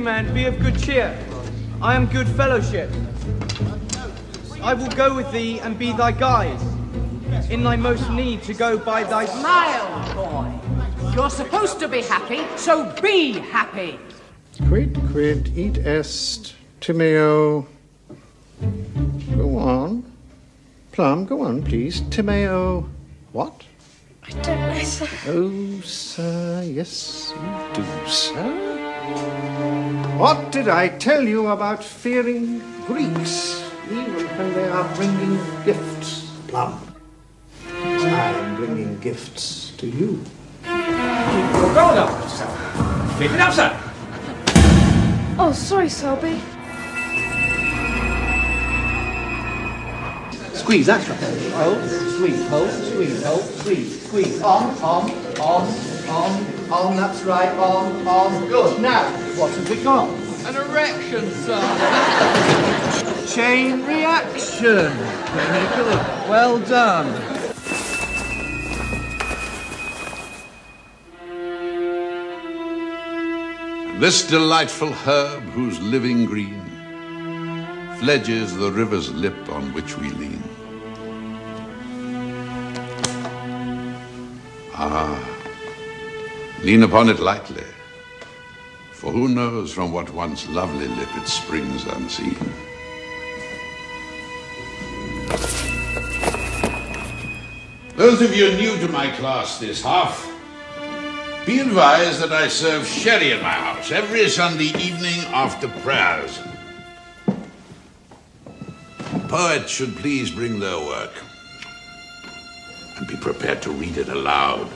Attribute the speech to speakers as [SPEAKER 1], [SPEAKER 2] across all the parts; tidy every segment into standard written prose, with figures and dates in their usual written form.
[SPEAKER 1] man, be of good cheer. I am good fellowship. I will go with thee and be thy guide. In thy most need to go by thy...
[SPEAKER 2] Smile, boy. You're supposed to be happy, so be happy.
[SPEAKER 3] Quid id est Timeo. Go on. Plum, go on, please. Timeo. What?
[SPEAKER 4] I don't know, sir.
[SPEAKER 3] Oh, sir, yes, you do, sir. What did I tell you about fearing Greeks, even when they are bringing gifts, Plum? I am bringing gifts to you.
[SPEAKER 5] Keep your guard up, sir. Keep it up, sir.
[SPEAKER 4] Oh, sorry, Selby.
[SPEAKER 6] Squeeze, that's right. Hold, squeeze, hold, squeeze, hold, squeeze, squeeze. On, that's right. On. Good. Now, what have we got?
[SPEAKER 1] An erection, sir.
[SPEAKER 6] Chain reaction. Very good. Well done.
[SPEAKER 7] This delightful herb whose living green fledges the river's lip on which we lean. Lean upon it lightly, for who knows from what once lovely lip it springs unseen. Those of you new to my class this half, be advised that I serve sherry in my house every Sunday evening after prayers. Poets should please bring their work and be prepared to read it aloud.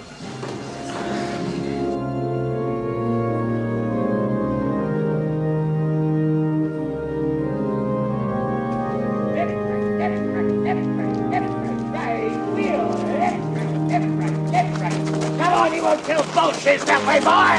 [SPEAKER 5] Come on, you won't kill bullshit that way, boy!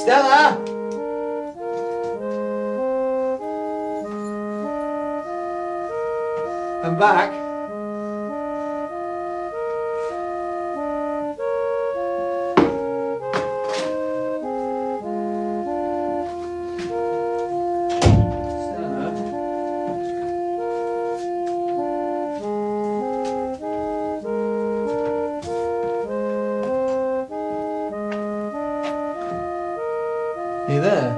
[SPEAKER 6] Stella! I'm back. Stella? Are you there?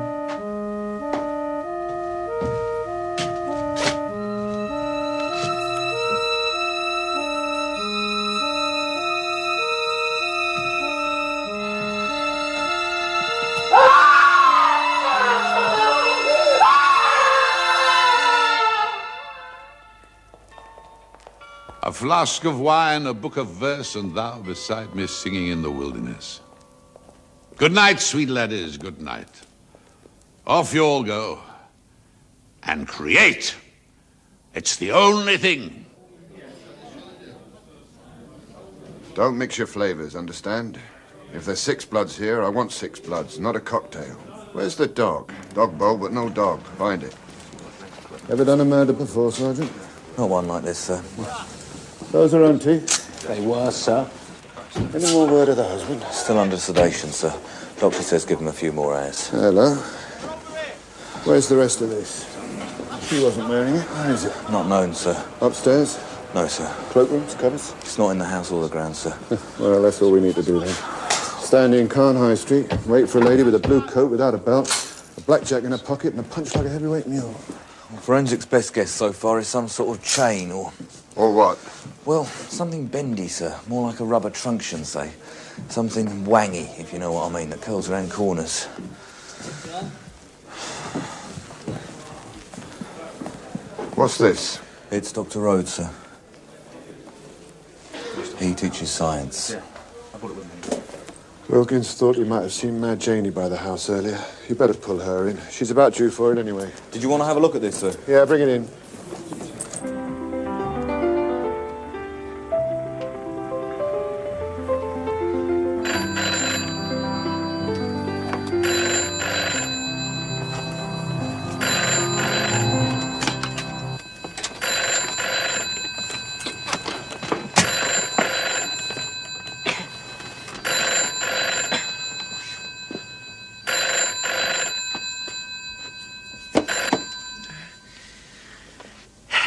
[SPEAKER 7] A flask of wine, a book of verse, and thou beside me singing in the wilderness. Good night, sweet laddies, good night. Off you all go. And create. It's the only thing.
[SPEAKER 8] Don't mix your flavors, understand? If there's 6 bloods here, I want 6 bloods, not a cocktail. Where's the dog? Dog bowl, but no dog. Find it.
[SPEAKER 3] Ever done a murder before, Sergeant?
[SPEAKER 9] Not one like this, sir.
[SPEAKER 3] Those are own teeth.
[SPEAKER 9] They were, sir.
[SPEAKER 3] Any more word of the husband?
[SPEAKER 9] Still under sedation, sir. Doctor says give him a few more hours.
[SPEAKER 3] Hello. Where's the rest of this? She wasn't wearing it. Where is it?
[SPEAKER 9] Not known, sir.
[SPEAKER 3] Upstairs?
[SPEAKER 9] No, sir.
[SPEAKER 3] Cloakrooms, cupboards?
[SPEAKER 9] It's not in the house or the grounds, sir.
[SPEAKER 3] Well, that's all we need to do then. Stand in Carn High Street, wait for a lady with a blue coat without a belt, a blackjack in her pocket, and a punch like a heavyweight mule.
[SPEAKER 9] Forensics' best guess so far is some sort of chain or...
[SPEAKER 8] Or what?
[SPEAKER 9] Well, something bendy, sir. More like a rubber truncheon, say. Something wangy, if you know what I mean, that curls around corners.
[SPEAKER 8] What's this?
[SPEAKER 9] It's Dr. Rhodes, sir. He teaches science.
[SPEAKER 6] Yeah, I brought it with me.
[SPEAKER 10] Wilkins thought he might have seen Mad Janie by the house earlier. You better pull her in. She's about due for it anyway.
[SPEAKER 9] Did you want to have a look at this, sir?
[SPEAKER 10] Yeah, bring it in.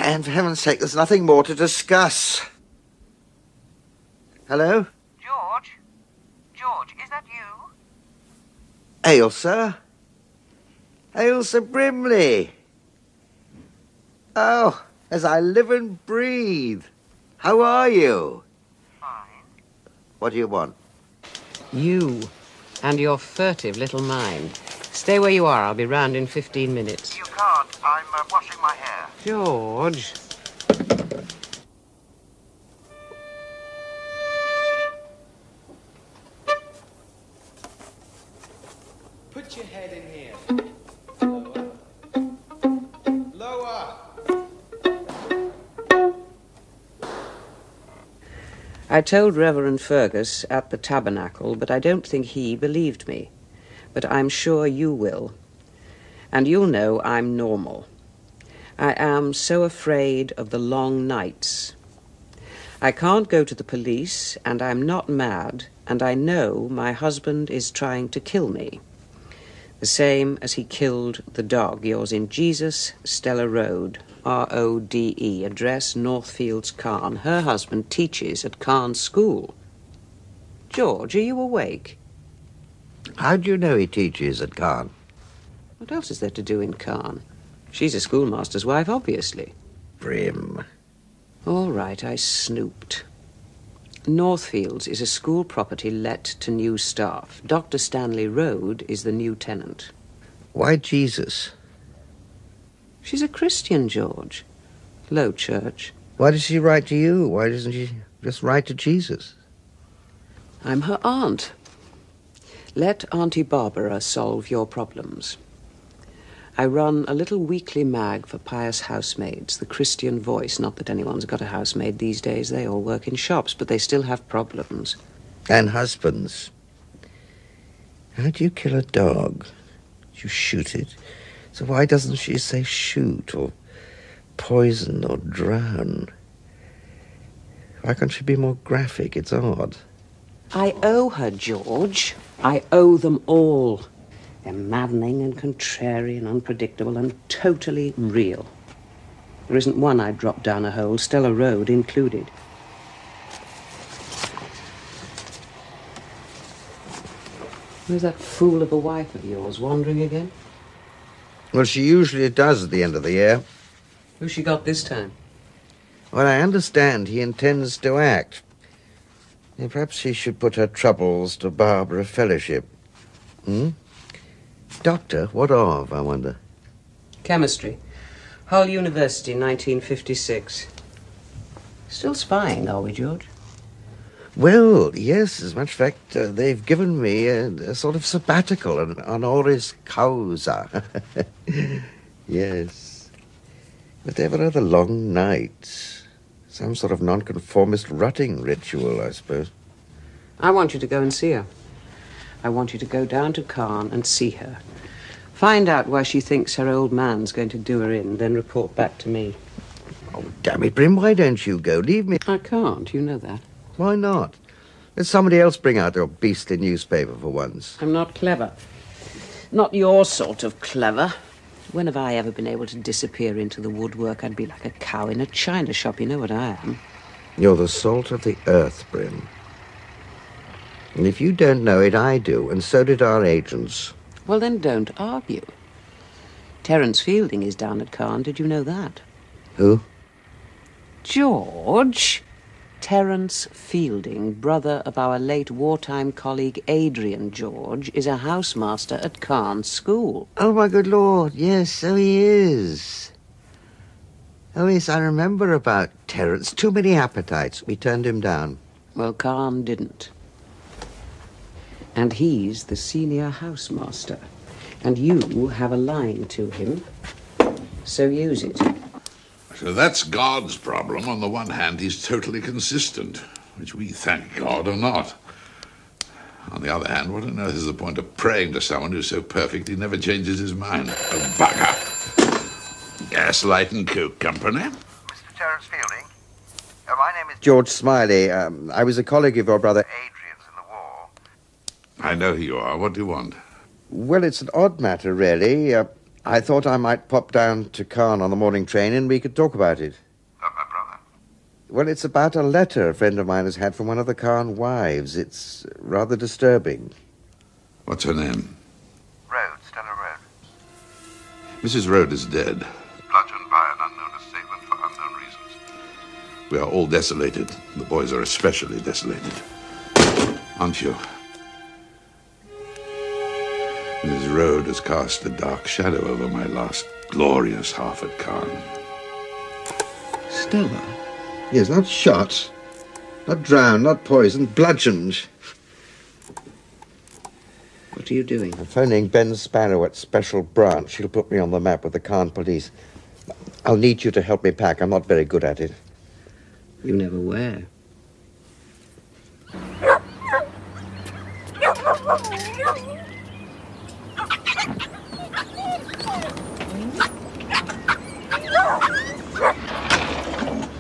[SPEAKER 11] And for heaven's sake, there's nothing more to discuss. Hello?
[SPEAKER 12] George? George, is that you?
[SPEAKER 11] Ailsa? Ailsa Brimley. Oh, as I live and breathe. How are you?
[SPEAKER 12] Fine.
[SPEAKER 11] What do you want?
[SPEAKER 2] You and your furtive little mind. Stay where you are. I'll be round in 15 minutes.
[SPEAKER 12] You can't. I'm washing my hair.
[SPEAKER 2] George.
[SPEAKER 1] Put your head in here. Lower. Lower.
[SPEAKER 2] I told Reverend Fergus at the tabernacle, but I don't think he believed me. But I'm sure you will. And you'll know I'm normal. I am so afraid of the long nights. I can't go to the police, and I'm not mad, and I know my husband is trying to kill me. The same as he killed the dog. Yours in Jesus, Stella Road, R-O-D-E, address Northfields, Caen. Her husband teaches at Caen School. George, are you awake?
[SPEAKER 11] How do you know he teaches at Caen?
[SPEAKER 2] What else is there to do in Caen? She's a schoolmaster's wife, obviously.
[SPEAKER 11] Brim.
[SPEAKER 2] All right, I snooped. Northfields is a school property let to new staff. Dr. Stanley Road is the new tenant.
[SPEAKER 11] Why Jesus?
[SPEAKER 2] She's a Christian, George. Low church.
[SPEAKER 11] Why does she write to you? Why doesn't she just write to Jesus?
[SPEAKER 2] I'm her aunt. Let Auntie Barbara solve your problems. I run a little weekly mag for pious housemaids, the Christian Voice. Not that anyone's got a housemaid these days. They all work in shops, but they still have problems.
[SPEAKER 11] And husbands. How do you kill a dog? You shoot it. So why doesn't she say shoot or poison or drown? Why can't she be more graphic? It's odd.
[SPEAKER 2] I owe her, George. I owe them all. They're maddening and contrary and unpredictable and totally real. There isn't one I'd drop down a hole, Stella Road included. Where's that fool of a wife of yours wandering again?
[SPEAKER 11] Well, she usually does at the end of the year.
[SPEAKER 2] Who's she got this time?
[SPEAKER 11] Well, I understand he intends to act. Yeah, perhaps he should put her troubles to Barbara Fellowship. Doctor, what of, I wonder?
[SPEAKER 2] Chemistry. Hull University, 1956. Still spying, are we, George?
[SPEAKER 11] Well, yes, as a matter of fact, they've given me a sort of sabbatical, an honoris causa. Yes. But they have another long night. Some sort of nonconformist rutting ritual, I suppose.
[SPEAKER 2] I want you to go and see her. I want you to go down to Caen and see her. Find out why she thinks her old man's going to do her in, then report back to me.
[SPEAKER 11] Oh, damn it, Brim, why don't you go? Leave me.
[SPEAKER 2] I can't, you know that.
[SPEAKER 11] Why not? Let somebody else bring out your beastly newspaper for once.
[SPEAKER 2] I'm not clever. Not your sort of clever. When have I ever been able to disappear into the woodwork? I'd be like a cow in a china shop. You know what I am.
[SPEAKER 11] You're the salt of the earth, Brim. And if you don't know it, I do, and so did our agents.
[SPEAKER 2] Well, then don't argue. Terence Fielding is down at Caen. Did you know that?
[SPEAKER 11] Who?
[SPEAKER 2] George. Terence Fielding, brother of our late wartime colleague Adrian George, is a housemaster at Caen School.
[SPEAKER 11] Oh, my good Lord, yes, so he is. Oh, yes, I remember about Terence. Too many appetites. We turned him down.
[SPEAKER 2] Well, Khan didn't. And he's the senior housemaster. And you have a line to him, so use it.
[SPEAKER 7] So that's God's problem. On the one hand, he's totally consistent, which we, thank God, are not. On the other hand, what on earth is the point of praying to someone who's so perfect he never changes his mind? Oh, bugger. Gaslight and Coke Company?
[SPEAKER 12] Mr. Terence Fielding? My name is
[SPEAKER 11] George Smiley. I was a colleague of your brother.
[SPEAKER 12] Adrian's in the war.
[SPEAKER 7] I know who you are. What do you want?
[SPEAKER 11] Well, it's an odd matter, really. I thought I might pop down to Caen on the morning train and we could talk about it.
[SPEAKER 12] About my brother?
[SPEAKER 11] Well, it's about a letter a friend of mine has had from one of the Caen wives. It's rather disturbing.
[SPEAKER 7] What's her name?
[SPEAKER 12] Road, Stella Road.
[SPEAKER 7] Mrs. Road is dead. Bludgeoned by an unknown assailant for unknown reasons. We are all desolated. The boys are especially desolated. Aren't you? Mrs. Road has cast a dark shadow over my last glorious half at Caen.
[SPEAKER 3] Stella? Yes, not shot. Not drowned, not poisoned, bludgeoned.
[SPEAKER 2] What are you doing?
[SPEAKER 11] I'm phoning Ben Sparrow at Special Branch. He'll put me on the map with the Caen police. I'll need you to help me pack. I'm not very good at it.
[SPEAKER 2] You never were.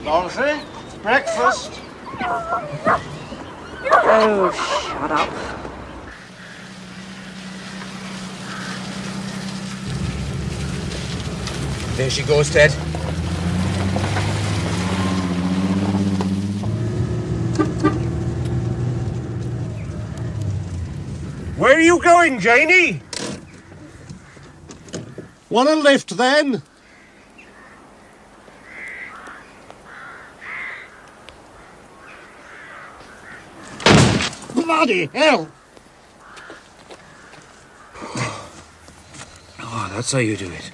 [SPEAKER 3] Dorothy, breakfast.
[SPEAKER 2] Oh, shut up.
[SPEAKER 9] There she goes, Ted.
[SPEAKER 5] Where are you going, Janie?
[SPEAKER 3] Want a lift, then? Bloody hell!
[SPEAKER 9] Oh, that's how you do it.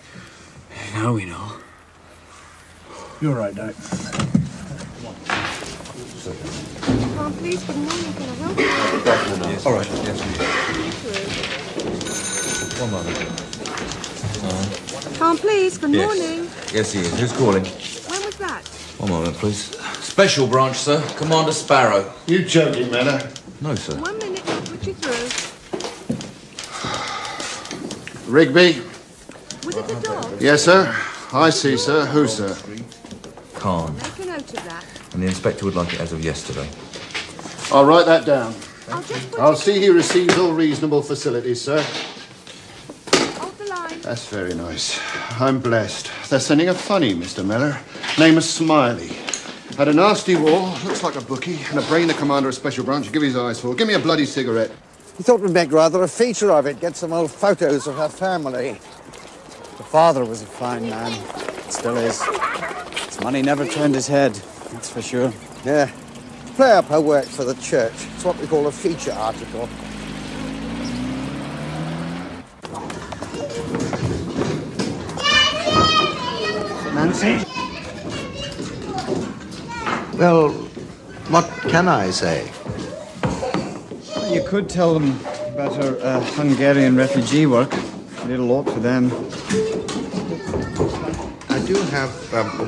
[SPEAKER 9] Now we know.
[SPEAKER 3] You're right, Doc.
[SPEAKER 4] Please, good morning. Can I help you?
[SPEAKER 9] Yes. All right. Yes, One moment.
[SPEAKER 4] Please, good
[SPEAKER 9] Yes.
[SPEAKER 4] morning.
[SPEAKER 9] Yes, he is. Who's calling?
[SPEAKER 4] When was that?
[SPEAKER 9] One moment, please. Special branch, sir. Commander Sparrow.
[SPEAKER 3] You joking, Miller?
[SPEAKER 9] No, sir.
[SPEAKER 4] 1 minute, I'll put you through.
[SPEAKER 3] Rigby?
[SPEAKER 4] Was it the dog?
[SPEAKER 3] Yes, sir. I see, sir. Who, sir?
[SPEAKER 9] Caen.
[SPEAKER 4] Make a note of that.
[SPEAKER 9] And the inspector would like it as of yesterday.
[SPEAKER 3] I'll write that down.
[SPEAKER 4] I'll
[SPEAKER 3] I'll see he receives all reasonable facilities, sir.
[SPEAKER 4] Hold the line.
[SPEAKER 3] That's very nice. I'm blessed. They're sending a funny, Mr. Miller. Name is Smiley. Had a nasty war, looks like a bookie, and a brain the commander of Special Branch. Give his eyes for. Give me a bloody cigarette.
[SPEAKER 13] He thought we'd make rather a feature of it, get some old photos of her family. The father was a fine man. Still is. His money never turned his head, that's for sure. Yeah. Play up her work for the church. It's what we call a feature article.
[SPEAKER 3] Nancy?
[SPEAKER 11] Well, what can I say?
[SPEAKER 13] Well, you could tell them about her Hungarian refugee work. A little ought for them.
[SPEAKER 11] I do have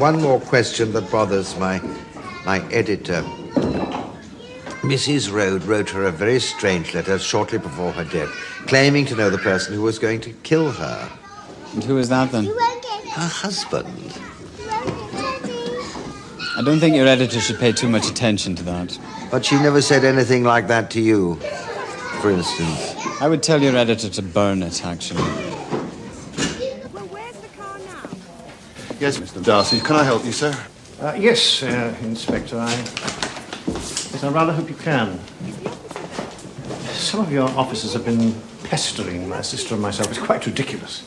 [SPEAKER 11] one more question that bothers my editor. Mrs. Road wrote her a very strange letter shortly before her death, claiming to know the person who was going to kill her.
[SPEAKER 13] And who is that, then?
[SPEAKER 11] Her husband.
[SPEAKER 13] I don't think your editor should pay too much attention to that.
[SPEAKER 11] But she never said anything like that to you, for instance.
[SPEAKER 13] I would tell your editor to burn it, actually.
[SPEAKER 3] Yes, Mr. Darcy. Can I help you, sir?
[SPEAKER 14] Yes, Inspector. Yes, I rather hope you can. Some of your officers have been pestering my sister and myself. It's quite ridiculous.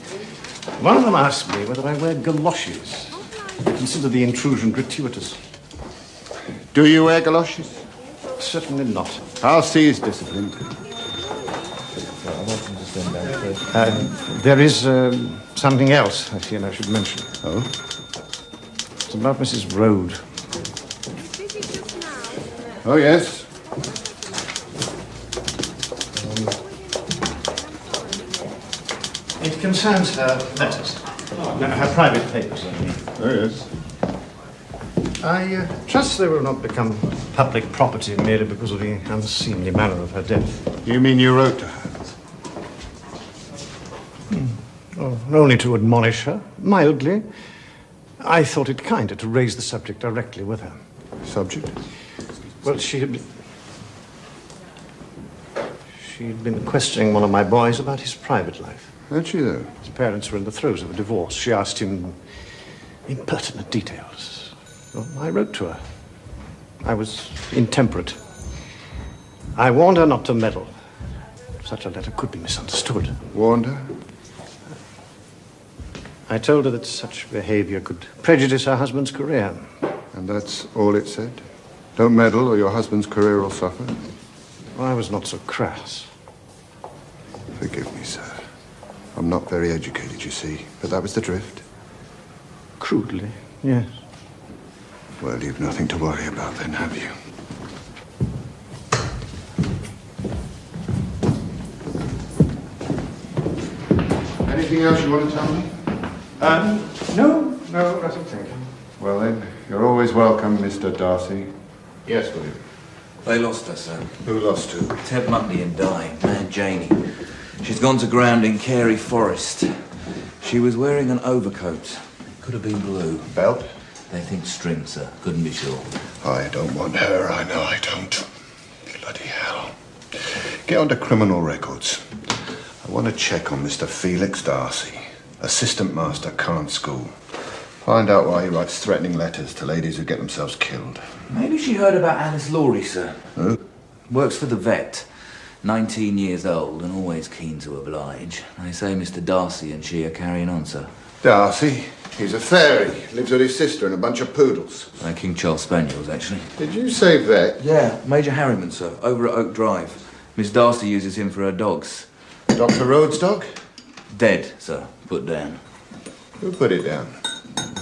[SPEAKER 14] One of them asked me whether I wear galoshes. I consider the intrusion gratuitous.
[SPEAKER 3] Do you wear galoshes?
[SPEAKER 14] Certainly not.
[SPEAKER 3] I'll see his discipline.
[SPEAKER 14] There is something else I feel I should mention.
[SPEAKER 3] Oh?
[SPEAKER 14] It's about Mrs. Road.
[SPEAKER 3] Oh, yes.
[SPEAKER 14] It concerns her letters. No, her private papers, I mean.
[SPEAKER 10] Oh, yes.
[SPEAKER 14] I trust they will not become public property merely because of the unseemly manner of her death.
[SPEAKER 10] You mean you wrote to her?
[SPEAKER 14] Oh, only to admonish her, mildly. I thought it kinder to raise the subject directly with her.
[SPEAKER 10] Subject?
[SPEAKER 14] Well, she'd been questioning one of my boys about his private life.
[SPEAKER 10] Had she, though?
[SPEAKER 14] His parents were in the throes of a divorce. She asked him impertinent details. Well, I wrote to her. I was intemperate. I warned her not to meddle. Such a letter could be misunderstood.
[SPEAKER 10] Warned her?
[SPEAKER 14] I told her that such behavior could prejudice her husband's career.
[SPEAKER 10] And that's all it said? Don't meddle or your husband's career will suffer?
[SPEAKER 14] Well, I was not so crass.
[SPEAKER 10] Forgive me, sir. I'm not very educated, you see, but that was the drift.
[SPEAKER 14] Crudely, yes.
[SPEAKER 10] Well, you've nothing to worry about then, have you? Anything else you want to tell me?
[SPEAKER 14] No, nothing, thank you.
[SPEAKER 10] Well then, you're always welcome, Mr. Darcy.
[SPEAKER 14] Yes, William.
[SPEAKER 9] They lost her, sir.
[SPEAKER 10] Who lost who?
[SPEAKER 9] Ted Mutney and Di, Mad Janie. She's gone to ground in Carey Forest. She was wearing an overcoat. Could have been blue.
[SPEAKER 10] Belt?
[SPEAKER 9] They think string, sir. Couldn't be sure.
[SPEAKER 10] I don't want her, I know I don't. Bloody hell. Get onto criminal records. I want to check on Mr. Felix Darcy, assistant master, Khan School. Find out why he writes threatening letters to ladies who get themselves killed.
[SPEAKER 9] Maybe she heard about Alice Laurie, sir.
[SPEAKER 10] Who?
[SPEAKER 9] Works for the vet. 19 years old and always keen to oblige. They say Mr. Darcy and she are carrying on, sir.
[SPEAKER 10] Darcy? He's a fairy. Lives with his sister and a bunch of poodles.
[SPEAKER 9] They're King Charles Spaniels, actually.
[SPEAKER 10] Did you say vet?
[SPEAKER 9] Yeah, Major Harriman, sir. Over at Oak Drive. Miss Darcy uses him for her dogs.
[SPEAKER 10] Dr. Rhodes' dog?
[SPEAKER 9] Dead, sir. Put down.
[SPEAKER 10] Who put it down?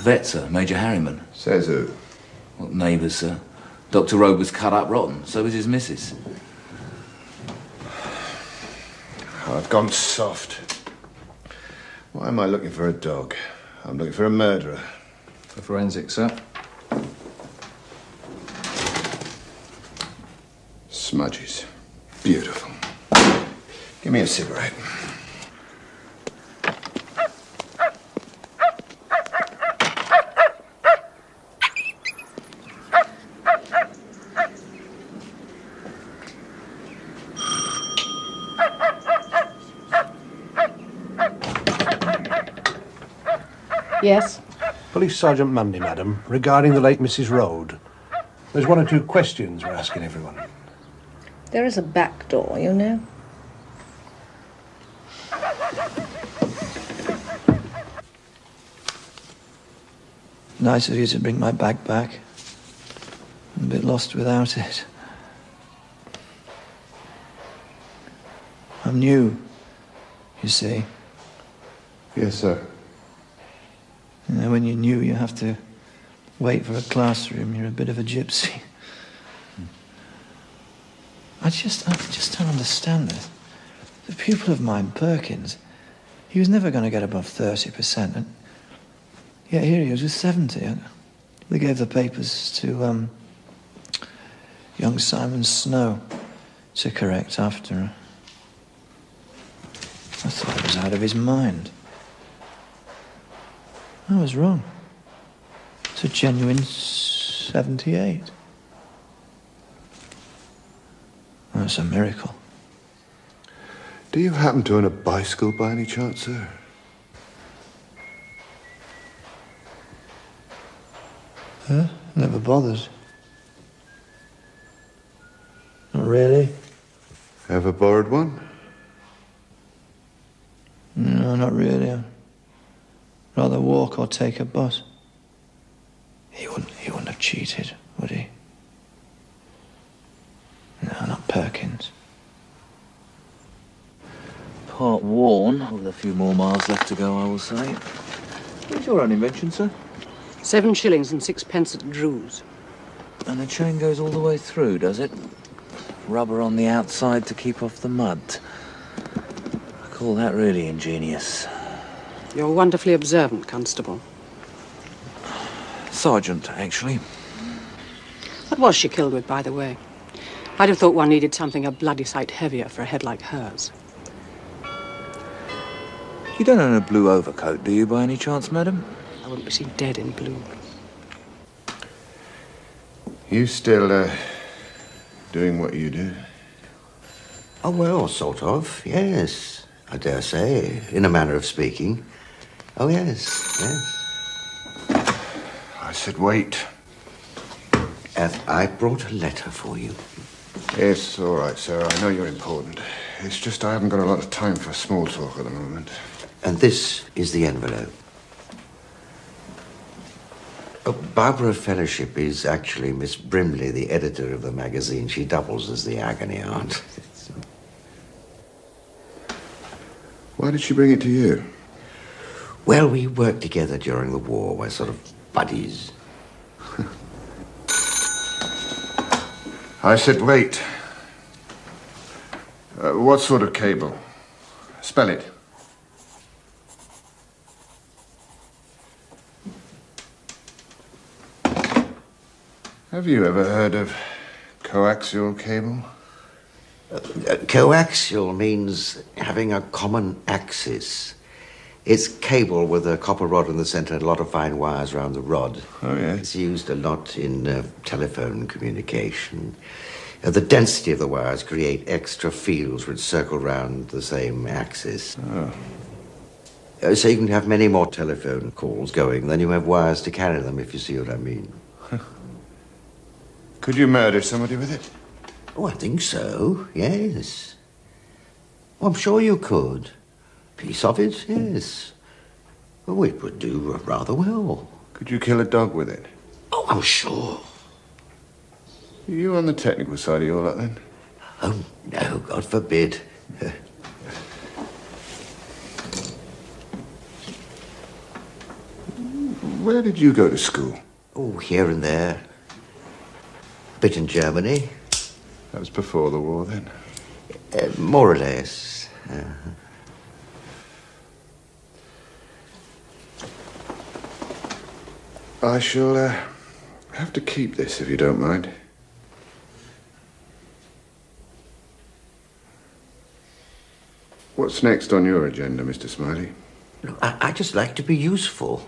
[SPEAKER 9] Vet, sir. Major Harriman.
[SPEAKER 10] Says who?
[SPEAKER 9] Well, neighbours, sir. Dr. Rhodes was cut up rotten. So was his missus.
[SPEAKER 10] I've gone soft. Why am I looking for a dog? I'm looking for a murderer.
[SPEAKER 6] For forensics, sir.
[SPEAKER 10] Smudges. Beautiful. Give me a cigarette.
[SPEAKER 4] Yes?
[SPEAKER 14] Police Sergeant Mundy, madam, regarding the late Mrs. Rode. There's one or two questions we're asking everyone.
[SPEAKER 15] There is a back door, you know.
[SPEAKER 11] Nice of you to bring my bag back. I'm a bit lost without it. I'm new, you see.
[SPEAKER 10] Yes, sir.
[SPEAKER 11] You know, when you're new, you have to wait for a classroom. You're a bit of a gypsy. I just don't understand this. The pupil of mine, Perkins, he was never going to get above 30%, and yet here he is with 70. They gave the papers to young Simon Snow to correct after. I thought he was out of his mind. I was wrong. It's a genuine 78. That's a miracle.
[SPEAKER 10] Do you happen to own a bicycle by any chance, sir?
[SPEAKER 11] Huh? Never bothered. Not really.
[SPEAKER 10] Ever borrowed one?
[SPEAKER 11] No, not really. I'd rather walk or take a bus. He wouldn't have cheated, would he? No, not Perkins.
[SPEAKER 9] Part worn, with a few more miles left to go, I will say. What's your own invention, sir?
[SPEAKER 16] 7 shillings and 6 at Drew's.
[SPEAKER 9] And the chain goes all the way through, does it? Rubber on the outside to keep off the mud. I call that really ingenious.
[SPEAKER 16] You're wonderfully observant, Constable.
[SPEAKER 9] Sergeant, actually.
[SPEAKER 16] What was she killed with, by the way? I'd have thought one needed something a bloody sight heavier for a head like hers.
[SPEAKER 9] You don't own a blue overcoat, do you, by any chance, madam?
[SPEAKER 16] I wouldn't be seen dead in blue.
[SPEAKER 10] You still, doing what you do?
[SPEAKER 11] Oh, well, sort of, yes. I dare say, in a manner of speaking. Oh, yes, yes.
[SPEAKER 10] I said wait.
[SPEAKER 11] I brought a letter for you.
[SPEAKER 10] Yes, all right, sir. I know you're important. It's just I haven't got a lot of time for small talk at the moment.
[SPEAKER 11] And this is the envelope. Oh, Barbara Fellowship is actually Miss Brimley, the editor of the magazine. She doubles as the agony aunt.
[SPEAKER 10] Why did she bring it to you?
[SPEAKER 11] Well, we worked together during the war. We're sort of buddies.
[SPEAKER 10] I said wait. What sort of cable? Spell it. Have you ever heard of coaxial cable?
[SPEAKER 11] Coaxial means having a common axis. It's cable with a copper rod in the center and a lot of fine wires around the rod.
[SPEAKER 10] Oh, yeah?
[SPEAKER 11] It's used a lot in telephone communication. The density of the wires create extra fields which circle round the same axis.
[SPEAKER 10] Oh.
[SPEAKER 11] So you can have many more telephone calls going than you have wires to carry them, if you see what I mean.
[SPEAKER 10] Could you murder somebody with it?
[SPEAKER 11] Oh, I think so, yes. Oh, I'm sure you could. Piece of it, yes. Oh, it would do rather well.
[SPEAKER 10] Could you kill a dog with it?
[SPEAKER 11] Oh, I'm sure.
[SPEAKER 10] Are you on the technical side of your lot, then?
[SPEAKER 11] Oh, no, God forbid.
[SPEAKER 10] Where did you go to school?
[SPEAKER 11] Oh, here and there. Bit in Germany.
[SPEAKER 10] That was before the war, then?
[SPEAKER 11] More or less.
[SPEAKER 10] I shall have to keep this, if you don't mind. What's next on your agenda, Mr. Smiley?
[SPEAKER 11] I just like to be useful.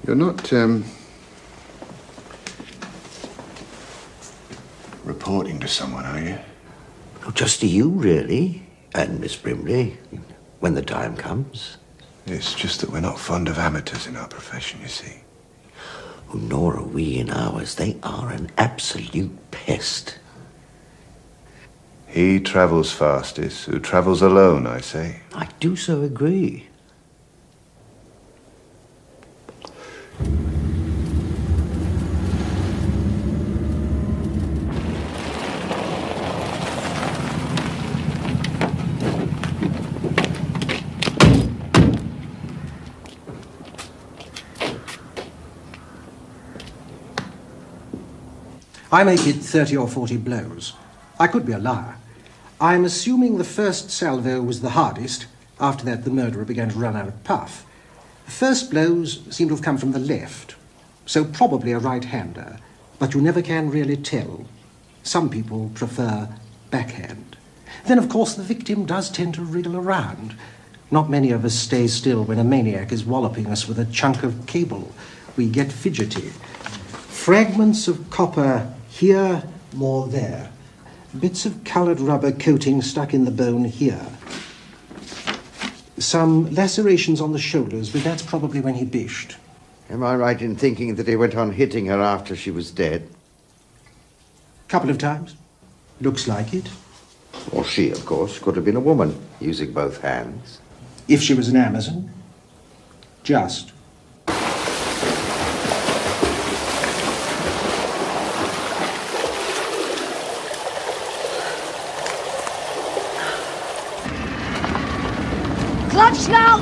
[SPEAKER 10] You're not, reporting to someone, are you?
[SPEAKER 11] Oh, just to you, really. And Miss Brimley, when the time comes.
[SPEAKER 10] It's just that we're not fond of amateurs in our profession, you see.
[SPEAKER 11] Oh, nor are we in ours. They are an absolute pest.
[SPEAKER 10] He travels fastest who travels alone, I say.
[SPEAKER 11] I do so agree.
[SPEAKER 17] I make it 30 or 40 blows. I could be a liar. I'm assuming the first salvo was the hardest. After that, the murderer began to run out of puff. The first blows seem to have come from the left, so probably a right-hander, but you never can really tell. Some people prefer backhand. Then, of course, the victim does tend to wriggle around. Not many of us stay still when a maniac is walloping us with a chunk of cable. We get fidgety. Fragments of copper here, more there. Bits of coloured rubber coating stuck in the bone here. Some lacerations on the shoulders, but that's probably when he bished.
[SPEAKER 11] Am I right in thinking that he went on hitting her after she was dead?
[SPEAKER 17] Couple of times. Looks like it.
[SPEAKER 11] Or she, of course, could have been a woman, using both hands.
[SPEAKER 17] If she was an Amazon. Just.
[SPEAKER 5] Klatsch now!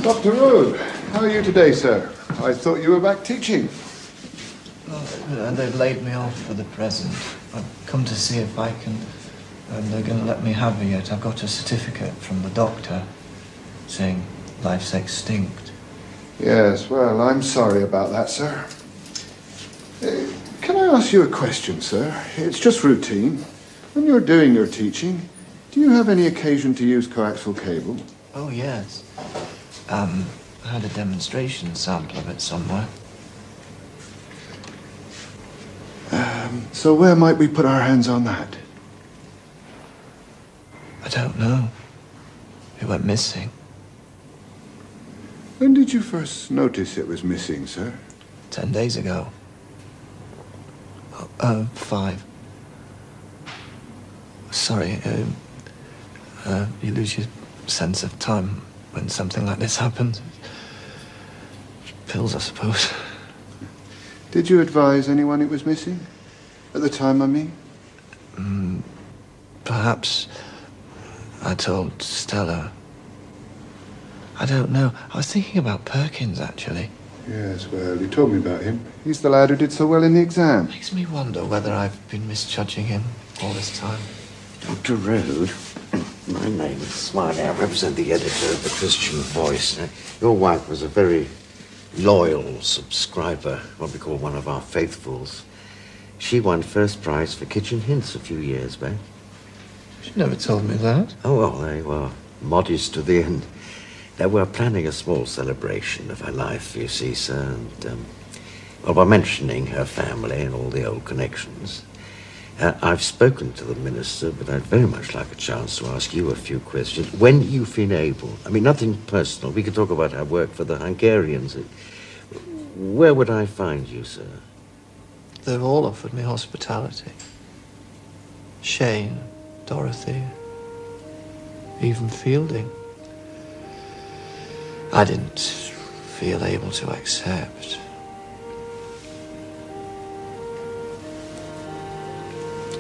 [SPEAKER 10] Dr. Rode, how are you today, sir? I thought you were back teaching.
[SPEAKER 9] They've laid me off for the present. I've come to see if I can... they're going to let me have it yet. I've got a certificate from the doctor saying life's extinct.
[SPEAKER 10] Yes, well, I'm sorry about that, sir. Can I ask you a question, sir? It's just routine. When you're doing your teaching, do you have any occasion to use coaxial cable?
[SPEAKER 9] Oh, yes. I had a demonstration sample of it somewhere.
[SPEAKER 10] So where might we put our hands on that?
[SPEAKER 9] I don't know. It went missing.
[SPEAKER 10] When did you first notice it was missing, sir?
[SPEAKER 9] 10 days ago. 5. Sorry, you lose your sense of time when something like this happens. Pills, I suppose.
[SPEAKER 10] Did you advise anyone it was missing? At the time, I mean?
[SPEAKER 9] Perhaps I told Stella. I don't know. I was thinking about Perkins, actually.
[SPEAKER 10] Yes, well, you told me about him. He's the lad who did so well in the exam.
[SPEAKER 9] Makes me wonder whether I've been misjudging him all this time.
[SPEAKER 11] Dr. Rode, my name is Smiley. I represent the editor of the Christian Voice. Your wife was a very loyal subscriber, what we call one of our faithfuls. She won first prize for Kitchen Hints a few years back.
[SPEAKER 9] She never told me that.
[SPEAKER 11] Oh, well, they were modest to the end. They were planning a small celebration of her life, you see, sir, and, well, by mentioning her family and all the old connections. I've spoken to the minister, but I'd very much like a chance to ask you a few questions. When you feel able, I mean, nothing personal. We could talk about her work for the Hungarians. Where would I find you, sir?
[SPEAKER 9] They've all offered me hospitality. Shane, Dorothy, even Fielding. I didn't feel able to accept.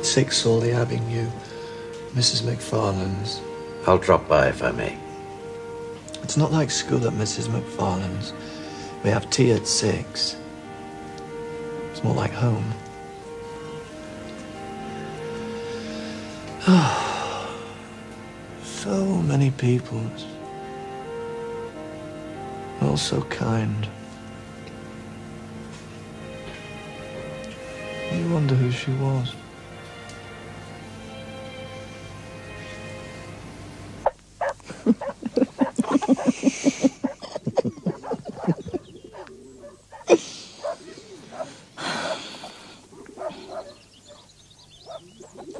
[SPEAKER 9] 6 Sawley Avenue, Mrs. McFarlane's.
[SPEAKER 11] I'll drop by if I may.
[SPEAKER 9] It's not like school at Mrs. McFarlane's. We have tea at 6. It's more like home. So many people. All so kind. You wonder who she was.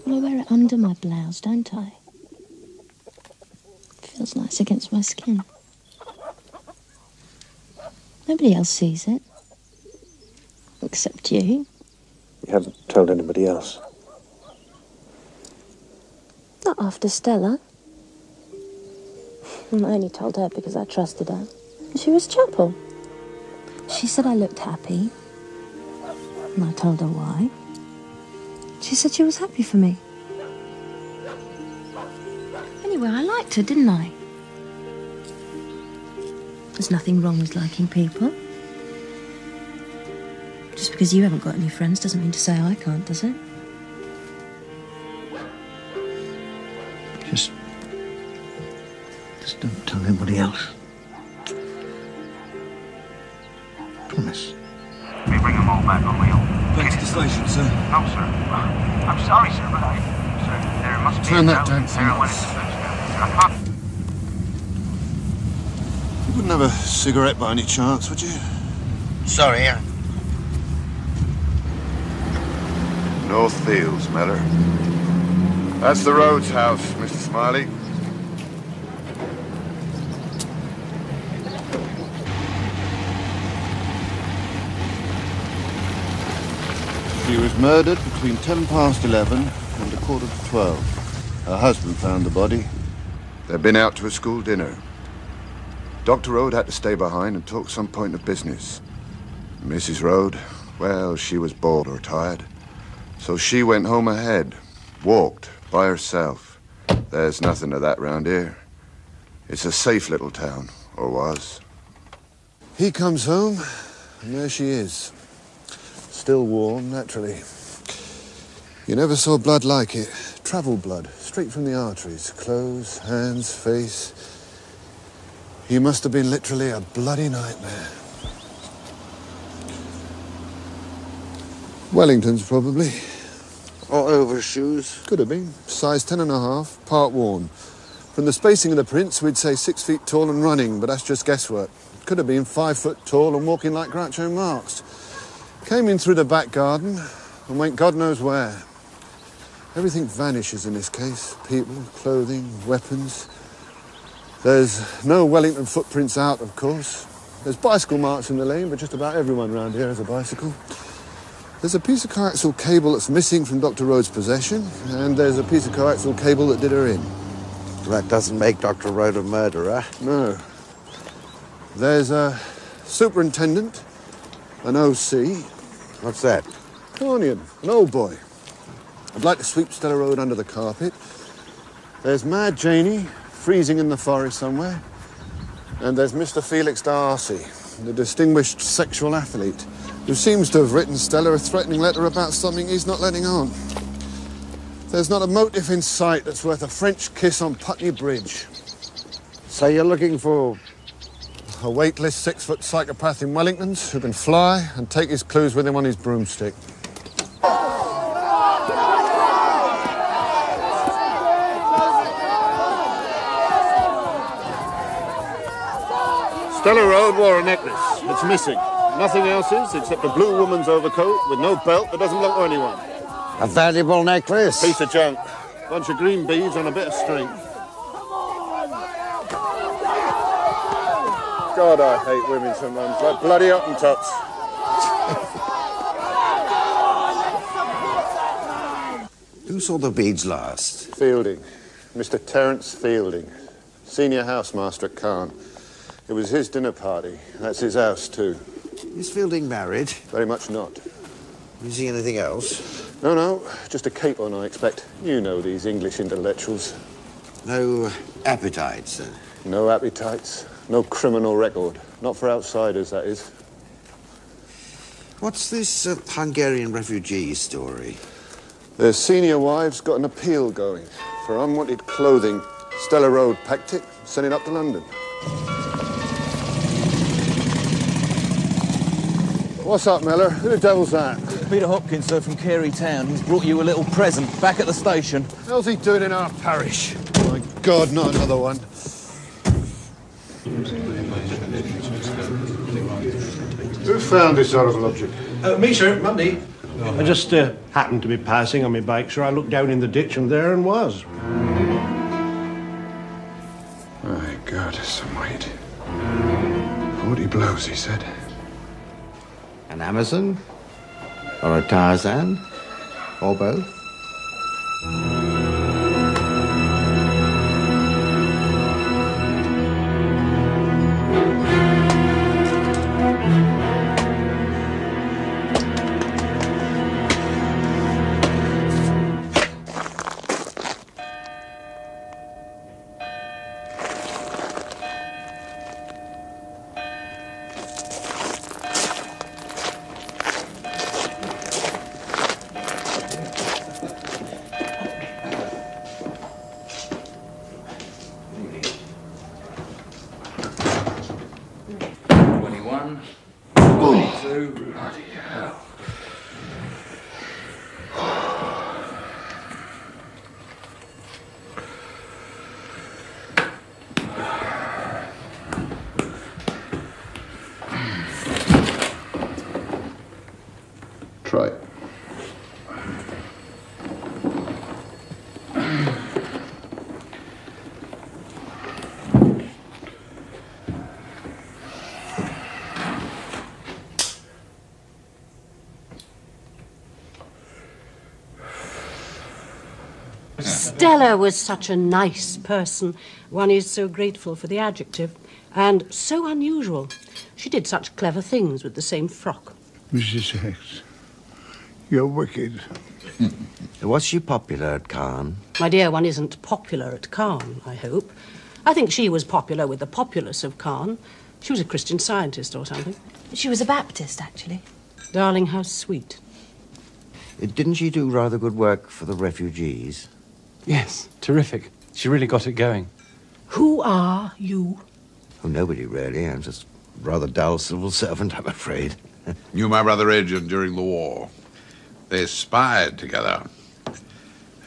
[SPEAKER 18] I wear it under my blouse, don't I? Feels nice against my skin. Nobody else sees it. Except you.
[SPEAKER 14] You haven't told anybody else?
[SPEAKER 18] Not after Stella. I only told her because I trusted her. She was Chapel. She said I looked happy. And I told her why. She said she was happy for me. Anyway, I liked her, didn't I? There's nothing wrong with liking people. Just because you haven't got any friends doesn't mean to say I can't, does it?
[SPEAKER 11] Just don't tell anybody else. Promise.
[SPEAKER 12] We bring them all back on wheel.
[SPEAKER 9] Back to the station, sir.
[SPEAKER 12] No, sir. I'm sorry, sir, but sir, there must be
[SPEAKER 10] Turn that
[SPEAKER 12] a
[SPEAKER 10] damn thing off.
[SPEAKER 12] I can't.
[SPEAKER 10] You wouldn't have a cigarette by any chance, would you?
[SPEAKER 11] Sorry,
[SPEAKER 8] North Fields, Meller. That's the Rhodes house, Mr. Smiley. She was murdered between 11:10 and 11:15. Her husband found the body. They'd been out to a school dinner. Dr. Rode had to stay behind and talk some point of business. Mrs. Rode, well, she was bored or tired. So she went home ahead, walked by herself. There's nothing of that round here. It's a safe little town, Or was. He comes home, and there she is. Still warm, naturally. You never saw blood like it. Travel blood, straight from the arteries. Clothes, hands, face. He must have been literally a bloody nightmare. Wellingtons, probably.
[SPEAKER 11] Or overshoes.
[SPEAKER 8] Could have been. Size 10.5, part worn. From the spacing of the prints, we'd say 6 feet tall and running, but that's just guesswork. Could have been 5 foot tall and walking like Groucho Marx. Came in through the back garden and went God knows where. Everything vanishes in this case. People, clothing, weapons. There's no Wellington footprints out, of course. There's bicycle marks in the lane, but just about everyone round here has a bicycle. There's a piece of coaxial cable that's missing from Dr. Rhodes' possession, and there's a piece of coaxial cable that did her in.
[SPEAKER 11] That doesn't make Dr. Rhodes a murderer.
[SPEAKER 8] No. There's a superintendent, an OC.
[SPEAKER 11] What's that?
[SPEAKER 8] Cornian, an old boy. I'd like to sweep Stella Road under the carpet. There's Mad Janie, freezing in the forest somewhere. And there's Mr. Felix Darcy, the distinguished sexual athlete, who seems to have written Stella a threatening letter about something he's not letting on. There's not a motive in sight that's worth a French kiss on Putney Bridge.
[SPEAKER 11] So you're looking for...
[SPEAKER 8] a weightless 6-foot psychopath in Wellingtons who can fly and take his clues with him on his broomstick. Stella Road wore a necklace. It's missing. Nothing else is except a blue woman's overcoat with no belt that doesn't belong to anyone.
[SPEAKER 11] A valuable necklace?
[SPEAKER 8] Piece of junk. Bunch of green beads on a bit of string. God, I hate women sometimes, like bloody Hottentots.
[SPEAKER 11] Who saw the beads last?
[SPEAKER 8] Fielding. Mr. Terence Fielding. Senior housemaster at Caen. It was his dinner party. That's his house, too.
[SPEAKER 11] Is Fielding married?
[SPEAKER 8] Very much not.
[SPEAKER 11] Is he anything else?
[SPEAKER 8] No, just a cape on, I expect. You know these English intellectuals.
[SPEAKER 11] No appetites, then?
[SPEAKER 8] No appetites. No criminal record. Not for outsiders, that is.
[SPEAKER 11] What's this Hungarian refugee story?
[SPEAKER 8] Their senior wives got an appeal going for unwanted clothing. Stella Road packed it, sent it up to London. What's up, Miller? Who the devil's that?
[SPEAKER 6] Peter Hopkins, sir, from Carey Town. He's brought you a little present back at the station.
[SPEAKER 8] How's he doing in our parish? Oh, my God, not another one. Who found this horrible object?
[SPEAKER 14] Me, sir, Monday. I just happened to be passing on my bike, sir. I looked down in the ditch and there and was.
[SPEAKER 10] My God, some weight. 40 blows, he said.
[SPEAKER 11] An Amazon? Or a Tarzan? Or both?
[SPEAKER 10] Try it.
[SPEAKER 16] Stella was such a nice person. One is so grateful for the adjective. And so unusual. She did such clever things with the same frock.
[SPEAKER 19] Mrs. X, you're wicked.
[SPEAKER 11] Was she popular at Caen?
[SPEAKER 16] My dear, one isn't popular at Caen, I hope. I think she was popular with the populace of Caen. She was a Christian Scientist or something.
[SPEAKER 20] She was a Baptist, actually.
[SPEAKER 16] Darling, how sweet.
[SPEAKER 11] Didn't she do rather good work for the refugees?
[SPEAKER 21] Yes, terrific. She really got it going.
[SPEAKER 16] Who are you?
[SPEAKER 11] Oh, nobody, really. I'm just a rather dull civil servant, I'm afraid.
[SPEAKER 7] Knew my brother Adrian during the war. They spied together.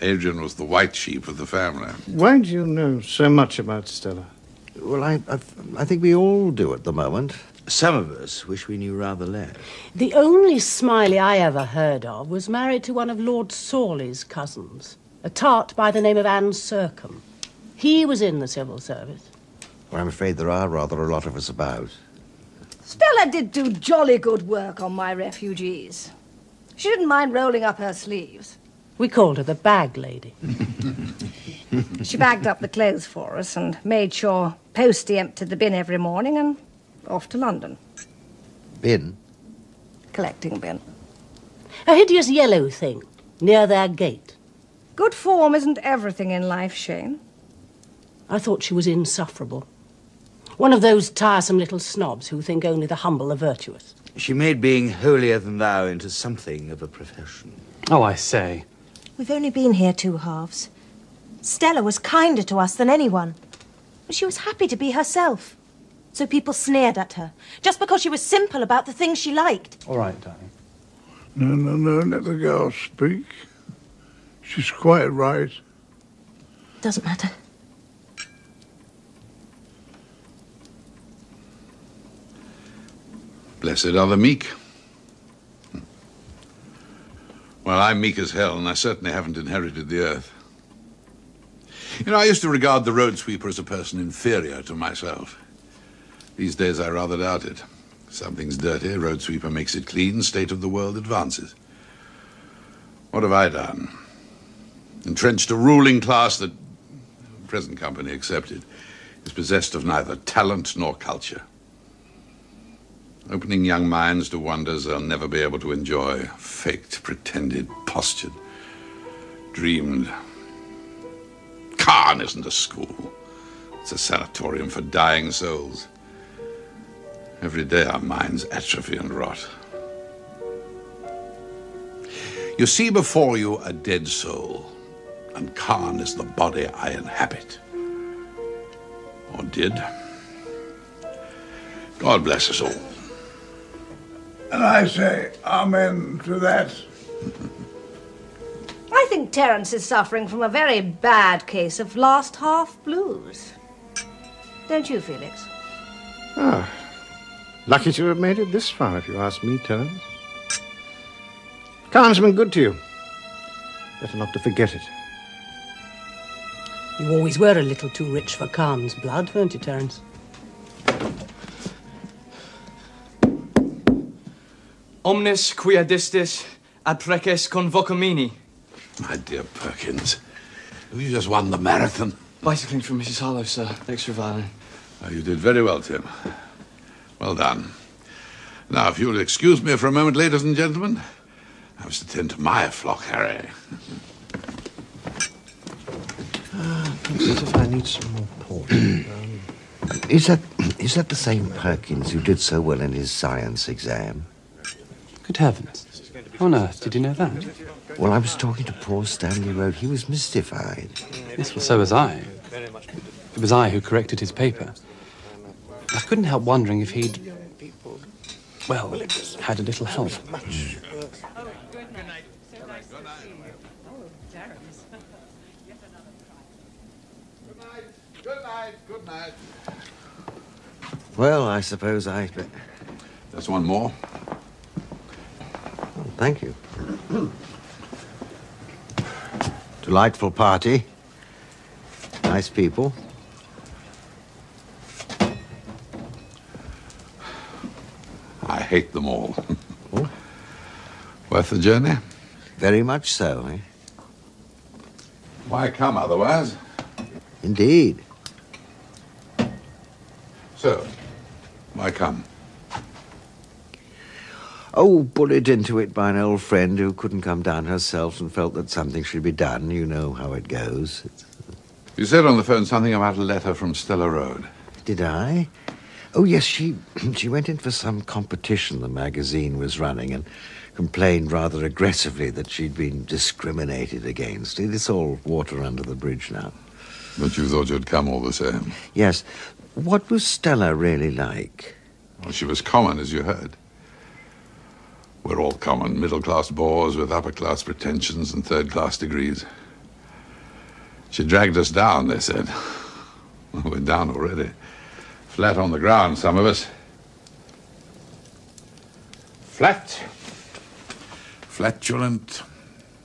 [SPEAKER 7] Adrian was the white sheep of the family.
[SPEAKER 3] Why do you know so much about Stella?
[SPEAKER 11] Well, I think we all do at the moment. Some of us wish we knew rather less.
[SPEAKER 16] The only Smiley I ever heard of was married to one of Lord Sawley's cousins, a tart by the name of Anne Sercombe. He was in the civil service.
[SPEAKER 11] Well, I'm afraid there are rather a lot of us about.
[SPEAKER 20] Stella did do jolly good work on my refugees. She didn't mind rolling up her sleeves.
[SPEAKER 16] We called her the bag lady.
[SPEAKER 20] She bagged up the clothes for us and made sure Posty emptied the bin every morning and off to London.
[SPEAKER 11] Bin?
[SPEAKER 20] Collecting bin.
[SPEAKER 16] A hideous yellow thing near their gate.
[SPEAKER 20] Good form isn't everything in life, Shane.
[SPEAKER 16] I thought she was insufferable. One of those tiresome little snobs who think only the humble are virtuous.
[SPEAKER 11] She made being holier-than-thou into something of a profession.
[SPEAKER 21] Oh, I say.
[SPEAKER 22] We've only been here 2 halves. Stella was kinder to us than anyone. But she was happy to be herself. So people sneered at her, just because she was simple about the things she liked.
[SPEAKER 21] All right, darling.
[SPEAKER 19] No, let the girl speak. She's quite right.
[SPEAKER 22] Doesn't matter.
[SPEAKER 7] Blessed are the meek. Well, I'm meek as hell, and I certainly haven't inherited the earth. You know, I used to regard the road sweeper as a person inferior to myself. These days, I rather doubt it. Something's dirty, road sweeper makes it clean, state of the world advances. What have I done? Entrenched a ruling class that, present company accepted, is possessed of neither talent nor culture. Opening young minds to wonders they'll never be able to enjoy. Faked, pretended, postured, dreamed. Caen isn't a school. It's a sanatorium for dying souls. Every day our minds atrophy and rot. You see before you a dead soul, and Caen is the body I inhabit. Or did. God bless us all.
[SPEAKER 19] And I say amen to that.
[SPEAKER 20] I think Terence is suffering from a very bad case of last half blues. Don't you, Felix?
[SPEAKER 3] Ah, lucky to have made it this far, if you ask me, Terence. Caen's been good to you. Better not to forget it.
[SPEAKER 16] You always were a little too rich for Caen's blood, weren't you, Terence?
[SPEAKER 1] Omnis quia distis ad preces convocamini.
[SPEAKER 7] My dear Perkins, have you just won the marathon?
[SPEAKER 1] Bicycling from Mrs. Harlow, sir. Extra violin.
[SPEAKER 7] Oh, you did very well, Tim. Well done. Now, if you'll excuse me for a moment, ladies and gentlemen, I must attend to my flock, Harry.
[SPEAKER 11] What if I need some more port? Is that the same Perkins who did so well in his science exam?
[SPEAKER 21] Good heavens. How on earth did you know that?
[SPEAKER 11] Well, I was talking to poor Stanley Road. He was mystified.
[SPEAKER 21] Yes, well, so was I. It was I who corrected his paper. I couldn't help wondering if he'd, well, had a little help.
[SPEAKER 7] Good night.
[SPEAKER 11] Well, I suppose
[SPEAKER 7] There's one more.
[SPEAKER 11] Oh, thank you. Delightful party. Nice people.
[SPEAKER 7] I hate them all. Oh. Worth the journey?
[SPEAKER 11] Very much so, eh?
[SPEAKER 7] Why come otherwise?
[SPEAKER 11] Indeed.
[SPEAKER 7] So, why come?
[SPEAKER 11] Oh, bullied into it by an old friend who couldn't come down herself and felt that something should be done. You know how it goes.
[SPEAKER 7] You said on the phone something about a letter from Stella Road.
[SPEAKER 11] Did I? Oh, yes, she went in for some competition the magazine was running and complained rather aggressively that she'd been discriminated against. It's all water under the bridge now.
[SPEAKER 7] But you thought you'd come all the same?
[SPEAKER 11] Yes. What was Stella really like?
[SPEAKER 7] Well, she was common, as you heard. We're all common, middle-class bores with upper-class pretensions and third-class degrees. She dragged us down, they said. Well, we're down already. Flat on the ground, some of us. Flat. Flatulent.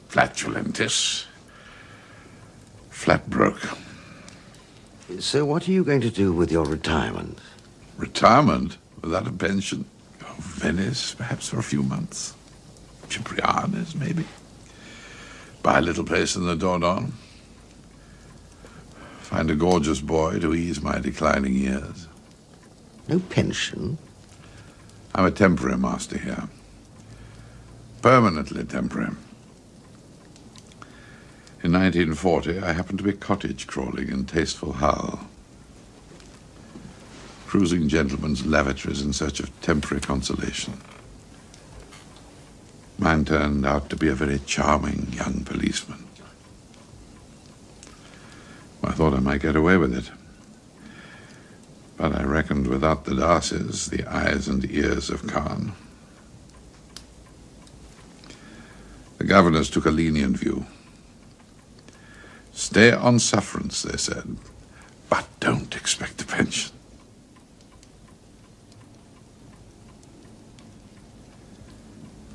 [SPEAKER 7] Flatulentis. Flat broke.
[SPEAKER 11] So what are you going to do with your retirement?
[SPEAKER 7] Retirement? Without a pension? Oh, Venice, perhaps for a few months. Ciprianes, maybe. Buy a little place in the Dordogne. Find a gorgeous boy to ease my declining years.
[SPEAKER 11] No pension?
[SPEAKER 7] I'm a temporary master here. Permanently temporary. In 1940, I happened to be cottage crawling in tasteful Hull, cruising gentlemen's lavatories in search of temporary consolation. Mine turned out to be a very charming young policeman. I thought I might get away with it. But I reckoned without the Darcys, the eyes and ears of Khan. The governors took a lenient view. Stay on sufferance, they said, but don't expect a pension.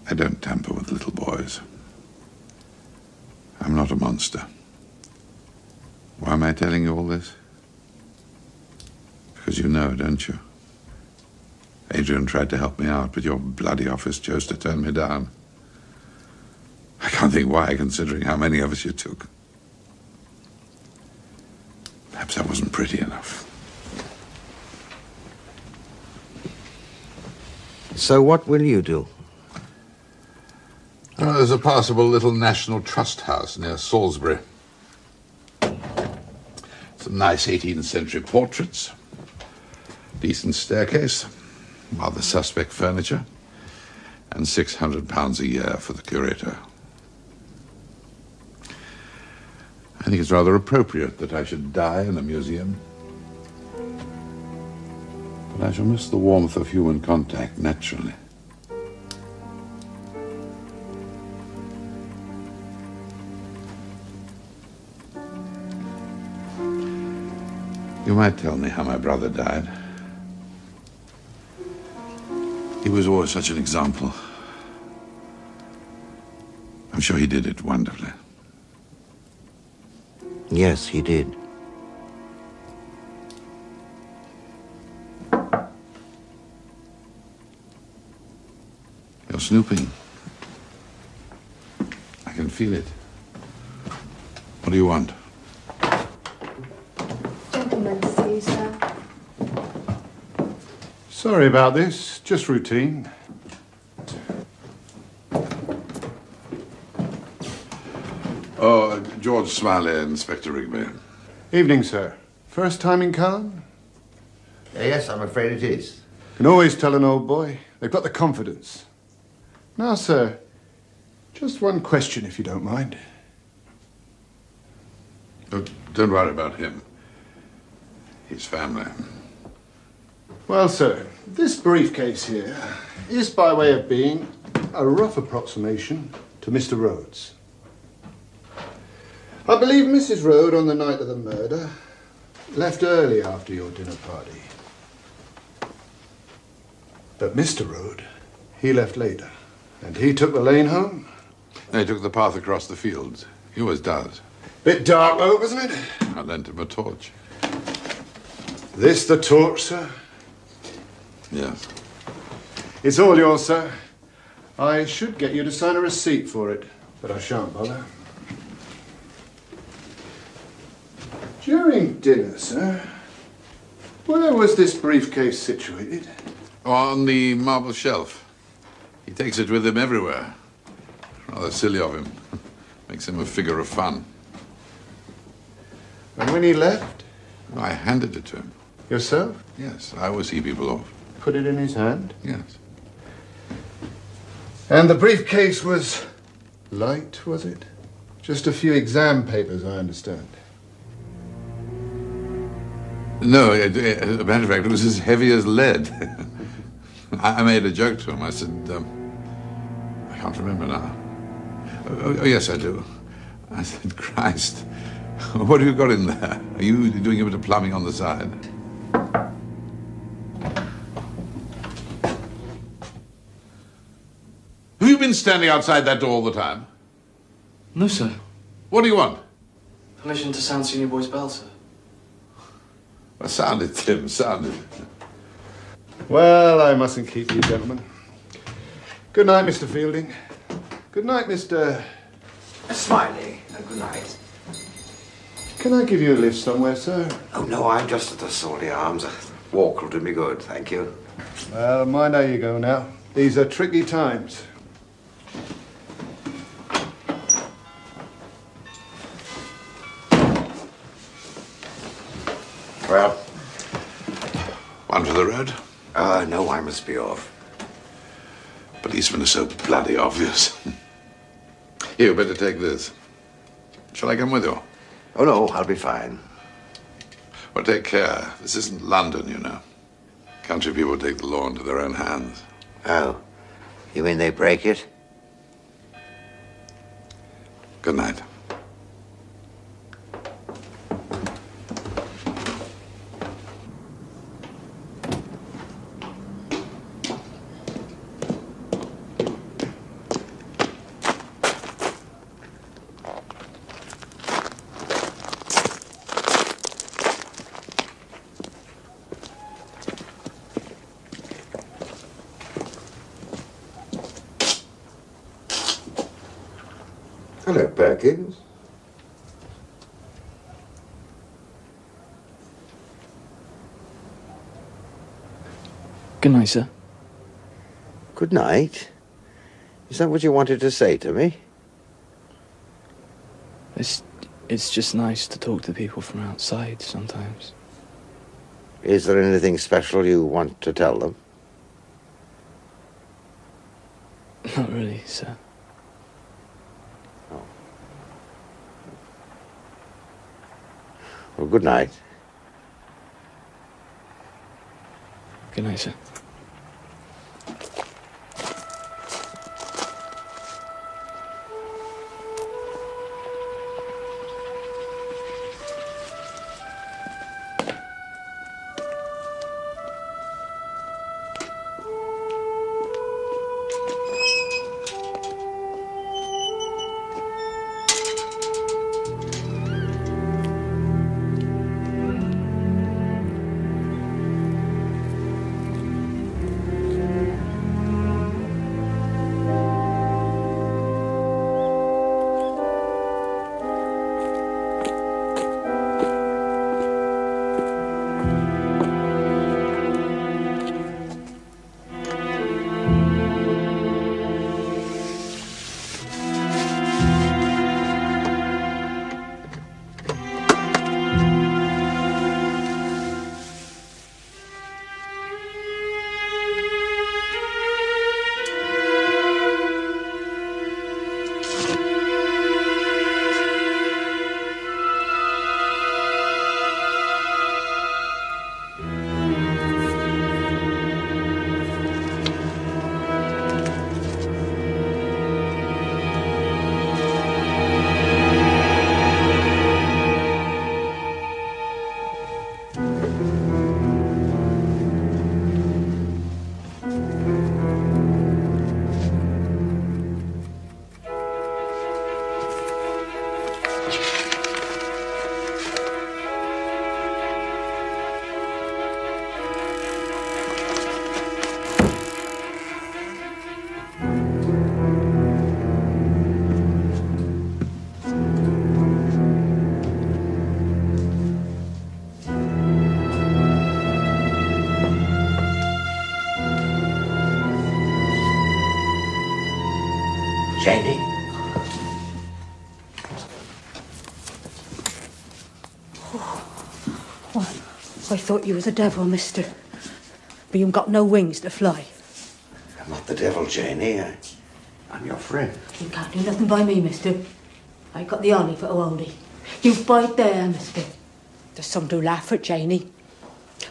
[SPEAKER 7] I don't tamper with little boys. I'm not a monster. Why am I telling you all this? Because you know, don't you? Adrian tried to help me out, but your bloody office chose to turn me down. I can't think why, considering how many of us you took. Perhaps I wasn't pretty enough.
[SPEAKER 11] So what will you do?
[SPEAKER 7] Oh, there's a passable little National Trust house near Salisbury. Some nice 18th century portraits. Decent staircase. Rather suspect furniture. And £600 a year for the curator. I think it's rather appropriate that I should die in a museum. But I shall miss the warmth of human contact, naturally. You might tell me how my brother died. He was always such an example. I'm sure he did it wonderfully.
[SPEAKER 11] Yes, he did.
[SPEAKER 7] You're snooping. I can feel it. What do you want?
[SPEAKER 4] Gentlemen to see you, sir.
[SPEAKER 10] Sorry about this. Just routine.
[SPEAKER 7] Oh, George Smiley, Inspector Rigby.
[SPEAKER 10] Evening, sir. First time in Cannes?
[SPEAKER 8] Yes, I'm afraid it is.
[SPEAKER 10] Can always tell an old boy. They've got the confidence. Now, sir, just one question, if you don't mind.
[SPEAKER 7] Oh, don't worry about him. His family.
[SPEAKER 10] Well, sir, this briefcase here is by way of being a rough approximation to Mr. Rhodes. I believe Mrs. Rhodes, on the night of the murder, left early after your dinner party. But Mr. Rhodes, he left later. And he took the lane home?
[SPEAKER 7] He took the path across the fields. He always does.
[SPEAKER 10] Bit dark, though, wasn't it?
[SPEAKER 7] I lent him a torch.
[SPEAKER 10] This the torch, sir?
[SPEAKER 7] Yes.
[SPEAKER 10] It's all yours, sir. I should get you to sign a receipt for it, but I shan't bother. During dinner, sir, where was this briefcase situated?
[SPEAKER 7] On the marble shelf. He takes it with him everywhere. Rather silly of him. Makes him a figure of fun.
[SPEAKER 10] And when he left?
[SPEAKER 7] I handed it to him.
[SPEAKER 10] Yourself?
[SPEAKER 7] Yes, I will see people off.
[SPEAKER 10] Put it in his hand?
[SPEAKER 7] Yes.
[SPEAKER 10] And the briefcase was light, was it? Just a few exam papers, I understand.
[SPEAKER 7] No, as a matter of fact, it was as heavy as lead. I made a joke to him. I said, I can't remember now. Oh, yes, I do. I said, Christ, what have you got in there? Are you doing a bit of plumbing on the side? Have you been standing outside that door all the time?
[SPEAKER 21] No, sir.
[SPEAKER 7] What do you want?
[SPEAKER 21] Permission to sound Senior Boy's bell, sir.
[SPEAKER 7] Well, sound it, Tim, sound it.
[SPEAKER 10] Well, I mustn't keep you, gentlemen. Good night, Mr. Fielding. Good night, Mr.
[SPEAKER 3] Smiley, good night.
[SPEAKER 10] Can I give you a lift somewhere, sir?
[SPEAKER 3] Oh, no, I'm just at the Sawley Arms. A walk will do me good, thank you.
[SPEAKER 10] Well, mind how you go now. These are tricky times.
[SPEAKER 3] Well?
[SPEAKER 7] One for the road?
[SPEAKER 3] No, I must be off.
[SPEAKER 7] Policemen are so bloody obvious. Here, you better take this. Shall I come with you?
[SPEAKER 3] Oh, no, I'll be fine.
[SPEAKER 7] Well, take care. This isn't London, you know. Country people take the law into their own hands.
[SPEAKER 3] Oh, you mean they break it?
[SPEAKER 7] Good night.
[SPEAKER 3] Hello, Perkins.
[SPEAKER 21] Good night, sir.
[SPEAKER 11] Good night. Is that what you wanted to say to me?
[SPEAKER 21] It's just nice to talk to people from outside sometimes.
[SPEAKER 11] Is there anything special you want to tell them?
[SPEAKER 21] Not really, sir.
[SPEAKER 11] Well, good night.
[SPEAKER 21] Good night, sir.
[SPEAKER 3] Janie?
[SPEAKER 2] thought you was a devil, mister. But you've got no wings to fly.
[SPEAKER 3] I'm not the devil, Janie. I'm your friend.
[SPEAKER 2] You can't do nothing by me, mister. I got the honey for oldie. You bide there, mister. There's some to laugh at, Janie.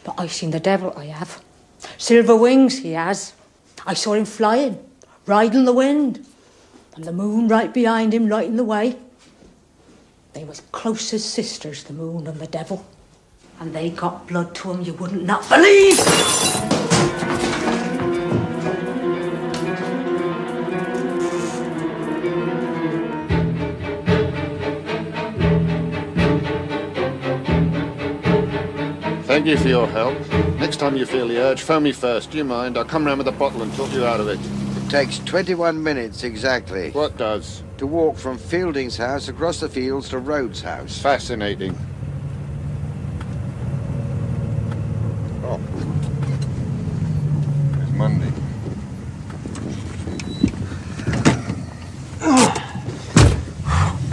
[SPEAKER 2] But I seen the devil, I have. Silver wings he has. I saw him flying, riding the wind. And the moon right behind him, lighting the way. They was close as sisters, the moon and the devil. And they got blood to 'em you wouldn't not believe!
[SPEAKER 8] Thank you for your help. Next time you feel the urge, phone me first. Do you mind? I'll come round with a bottle and talk you out of it.
[SPEAKER 11] It takes 21 minutes exactly.
[SPEAKER 8] What does?
[SPEAKER 11] To walk from Fielding's house across the fields to Rhodes' house.
[SPEAKER 8] Fascinating. Oh. It's Monday.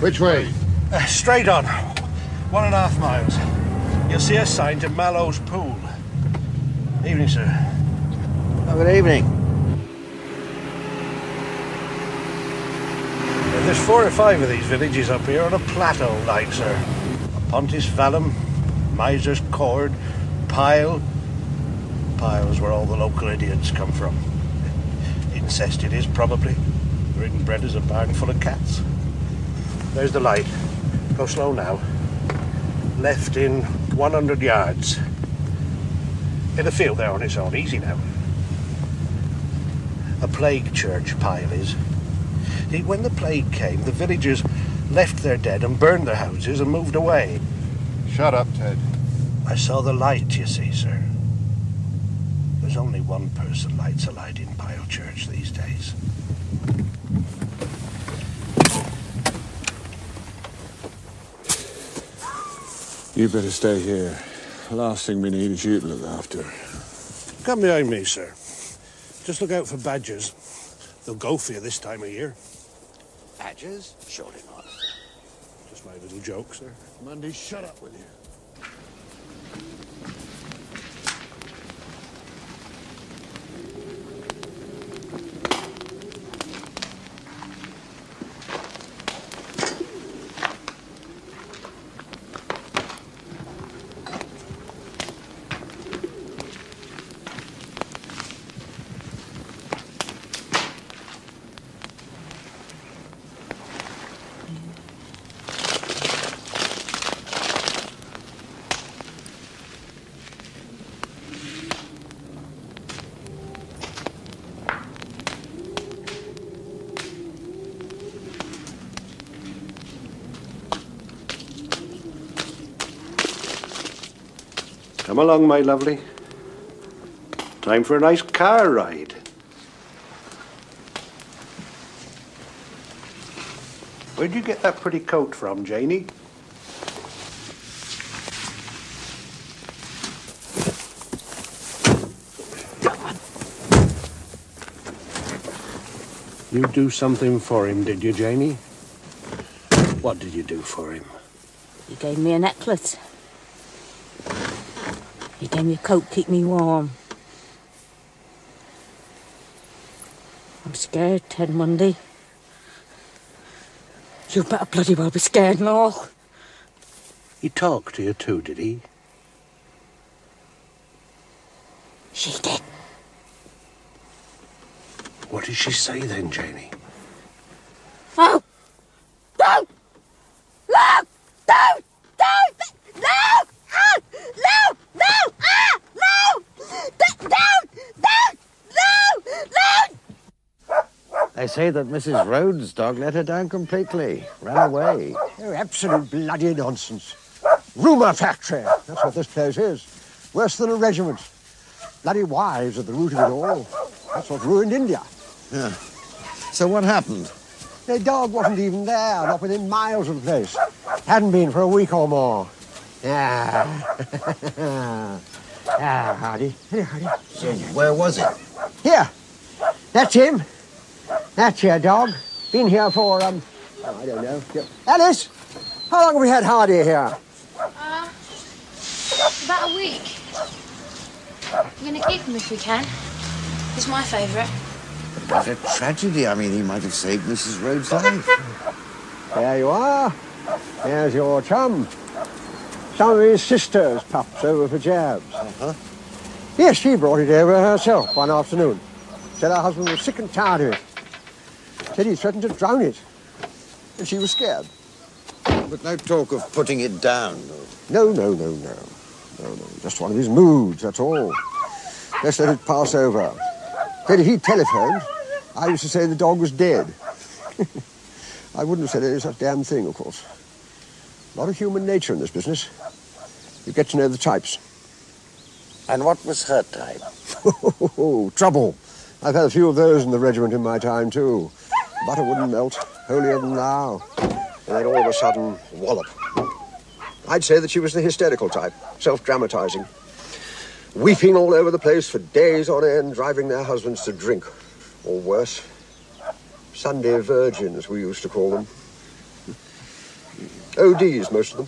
[SPEAKER 8] Which way?
[SPEAKER 13] Straight on. 1.5 miles. You'll see a sign to Mallow's Pool. Evening, sir.
[SPEAKER 11] Oh, good evening.
[SPEAKER 13] There's 4 or 5 of these villages up here on a plateau, like, sir. Pontis Vallum, Miser's Cord, Pyle. Pyle's where all the local idiots come from. Incest it is, probably. They're eating bread as a barn full of cats. There's the light. Go slow now. Left in 100 yards. In a field there on its own. Easy now. A plague church, Pyle is. See, when the plague came, the villagers left their dead and burned their houses and moved away.
[SPEAKER 8] Shut up, Ted.
[SPEAKER 13] I saw the light, you see, sir. There's only one person lights a light in Pyle Church these days.
[SPEAKER 19] You better stay here. Last thing we need is you to look after.
[SPEAKER 13] Come behind me, sir. Just look out for badgers. They'll go for you this time of year.
[SPEAKER 11] Badgers? Surely not.
[SPEAKER 13] Just my little joke, sir.
[SPEAKER 19] Mundy, shut up with you.
[SPEAKER 13] Come along, my lovely. Time for a nice car ride. Where'd you get that pretty coat from, Janie? You do something for him, did you, Janie? What did you do for him?
[SPEAKER 2] He gave me a necklace. He gave me a coat to keep me warm. I'm scared, Ted Mundy. You better bloody well be scared and all.
[SPEAKER 13] He talked to you too, did he?
[SPEAKER 2] She did.
[SPEAKER 13] What did she say then, Janie?
[SPEAKER 2] No! No! No! Don't! Don't! No! Ah! No! No! Ah! No! Don't! Don't! No! No!
[SPEAKER 11] They say that Mrs. Rhodes' dog let her down completely. Ran away.
[SPEAKER 13] Oh, absolute bloody nonsense. Rumour factory. That's what this place is. Worse than a regiment. Bloody wives at the root of it all. That's what ruined India.
[SPEAKER 11] Yeah. So what happened?
[SPEAKER 13] The dog wasn't even there, not within miles of the place. Hadn't been for a week or more. Ah. Ah, Hardy. Here, Hardy.
[SPEAKER 11] So where was it?
[SPEAKER 13] Here. That's him. That's your dog. Been here for, I don't know. Alice, how long have we had Hardy here?
[SPEAKER 4] About a week. We're going to keep him if we can. He's my favourite.
[SPEAKER 11] What a tragedy. I mean, he might have saved Mrs. Rhodes' life.
[SPEAKER 13] There you are. Here's your chum. Some of his sister's pups over for jabs. Yes, she brought it over herself one afternoon. Said her husband was sick and tired of it. Said he threatened to drown it. And she was scared.
[SPEAKER 11] But no talk of putting it down.
[SPEAKER 13] No. Just one of his moods, that's all. Just let it pass over. Said if he telephoned, I used to say the dog was dead. I wouldn't have said any such damn thing, of course. A lot of human nature in this business. You get to know the types.
[SPEAKER 11] And what was her type?
[SPEAKER 13] Trouble. I've had a few of those in the regiment in my time, too. Butter wouldn't melt, holier than thou. And then all of a sudden, wallop. I'd say that she was the hysterical type, self-dramatizing. Weeping all over the place for days on end, driving their husbands to drink. Or worse, Sunday virgins, we used to call them. ODs, most of them.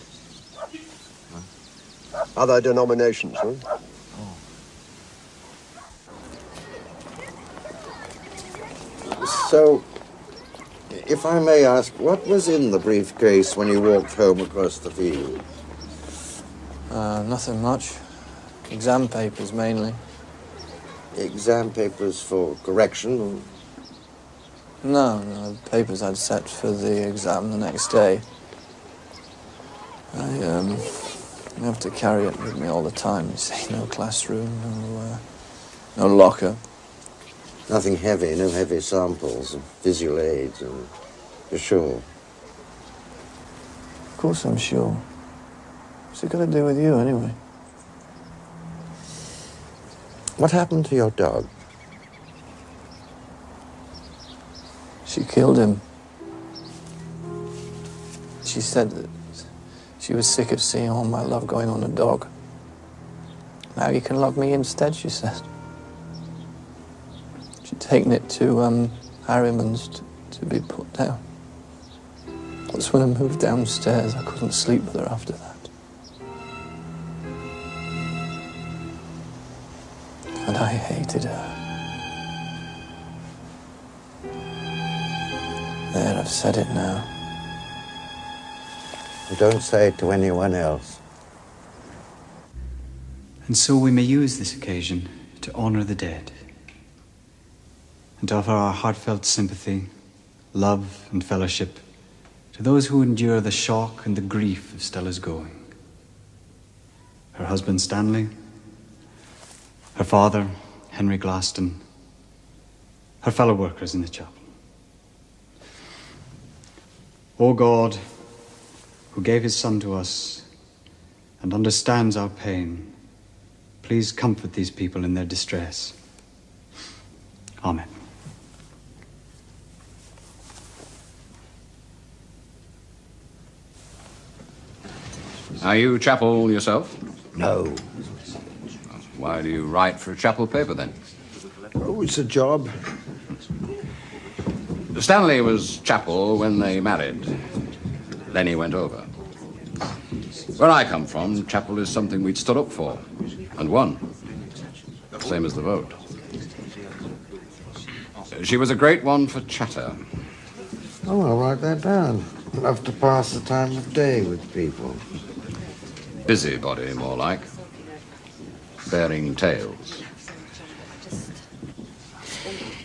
[SPEAKER 13] Other denominations, huh?
[SPEAKER 11] So, if I may ask, what was in the briefcase when you walked home across the field?
[SPEAKER 9] Nothing much. Exam papers, mainly.
[SPEAKER 11] Exam papers for correction?
[SPEAKER 9] No, papers I'd set for the exam the next day. I have to carry it with me all the time, you see. No classroom, no locker.
[SPEAKER 11] Nothing heavy, no heavy samples, visual aids, you're sure?
[SPEAKER 9] Of course I'm sure. What's it got to do with you, anyway?
[SPEAKER 11] What happened to your dog?
[SPEAKER 9] She killed him. She said that she was sick of seeing all my love going on a dog. Now you can love me instead, she said. She'd taken it to Harriman's to be put down. That's when I moved downstairs. I couldn't sleep with her after that. And I hated her. There, I've said it now.
[SPEAKER 11] Don't say it to anyone else.
[SPEAKER 15] And so we may use this occasion to honour the dead and to offer our heartfelt sympathy, love and fellowship to those who endure the shock and the grief of Stella's going. Her husband Stanley, her father Henry Glaston, her fellow workers in the chapel. O God, who gave his Son to us and understands our pain, please comfort these people in their distress. Amen.
[SPEAKER 17] Are you chapel yourself?
[SPEAKER 3] No.
[SPEAKER 17] Why do you write for a chapel paper, then?
[SPEAKER 3] Oh, it's a job.
[SPEAKER 17] Stanley was chapel when they married. Then he went over. Where I come from, chapel is something we'd stood up for, and won. Same as the vote. She was a great one for chatter.
[SPEAKER 11] Oh, I'll write that down. Love to pass the time of day with people.
[SPEAKER 17] Busybody, more like. Bearing tales.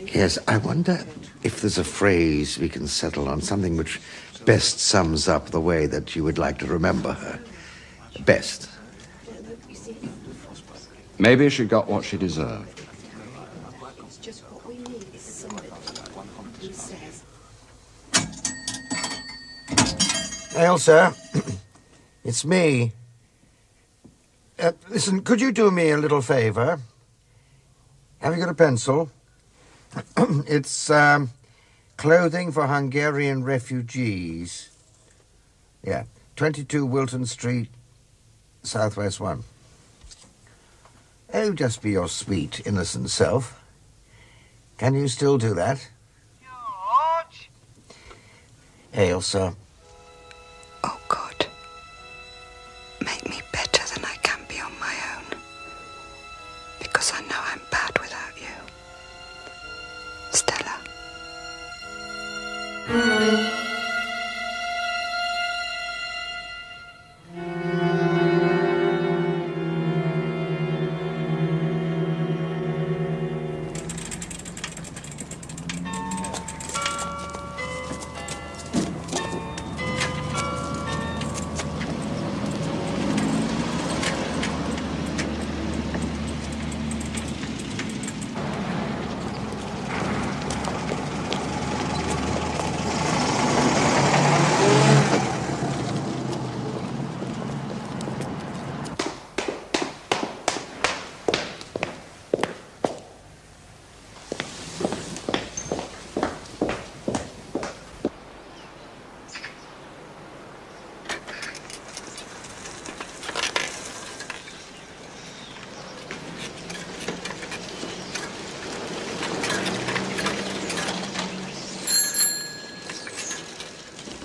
[SPEAKER 11] Yes, I wonder if there's a phrase we can settle on, something which best sums up the way that you would like to remember her. Best.
[SPEAKER 17] Maybe she got what she deserved.
[SPEAKER 3] Hail, sir. It's me. Listen, could you do me a little favour? Have you got a pencil? It's clothing for Hungarian refugees. Yeah, 22 Wilton Street, Southwest 1. Oh, just be your sweet, innocent self. Can you still do that? George! Hail, sir.
[SPEAKER 23] Oh, God. Make me better than I can be on my own. Because I know I'm bad without you. Stella.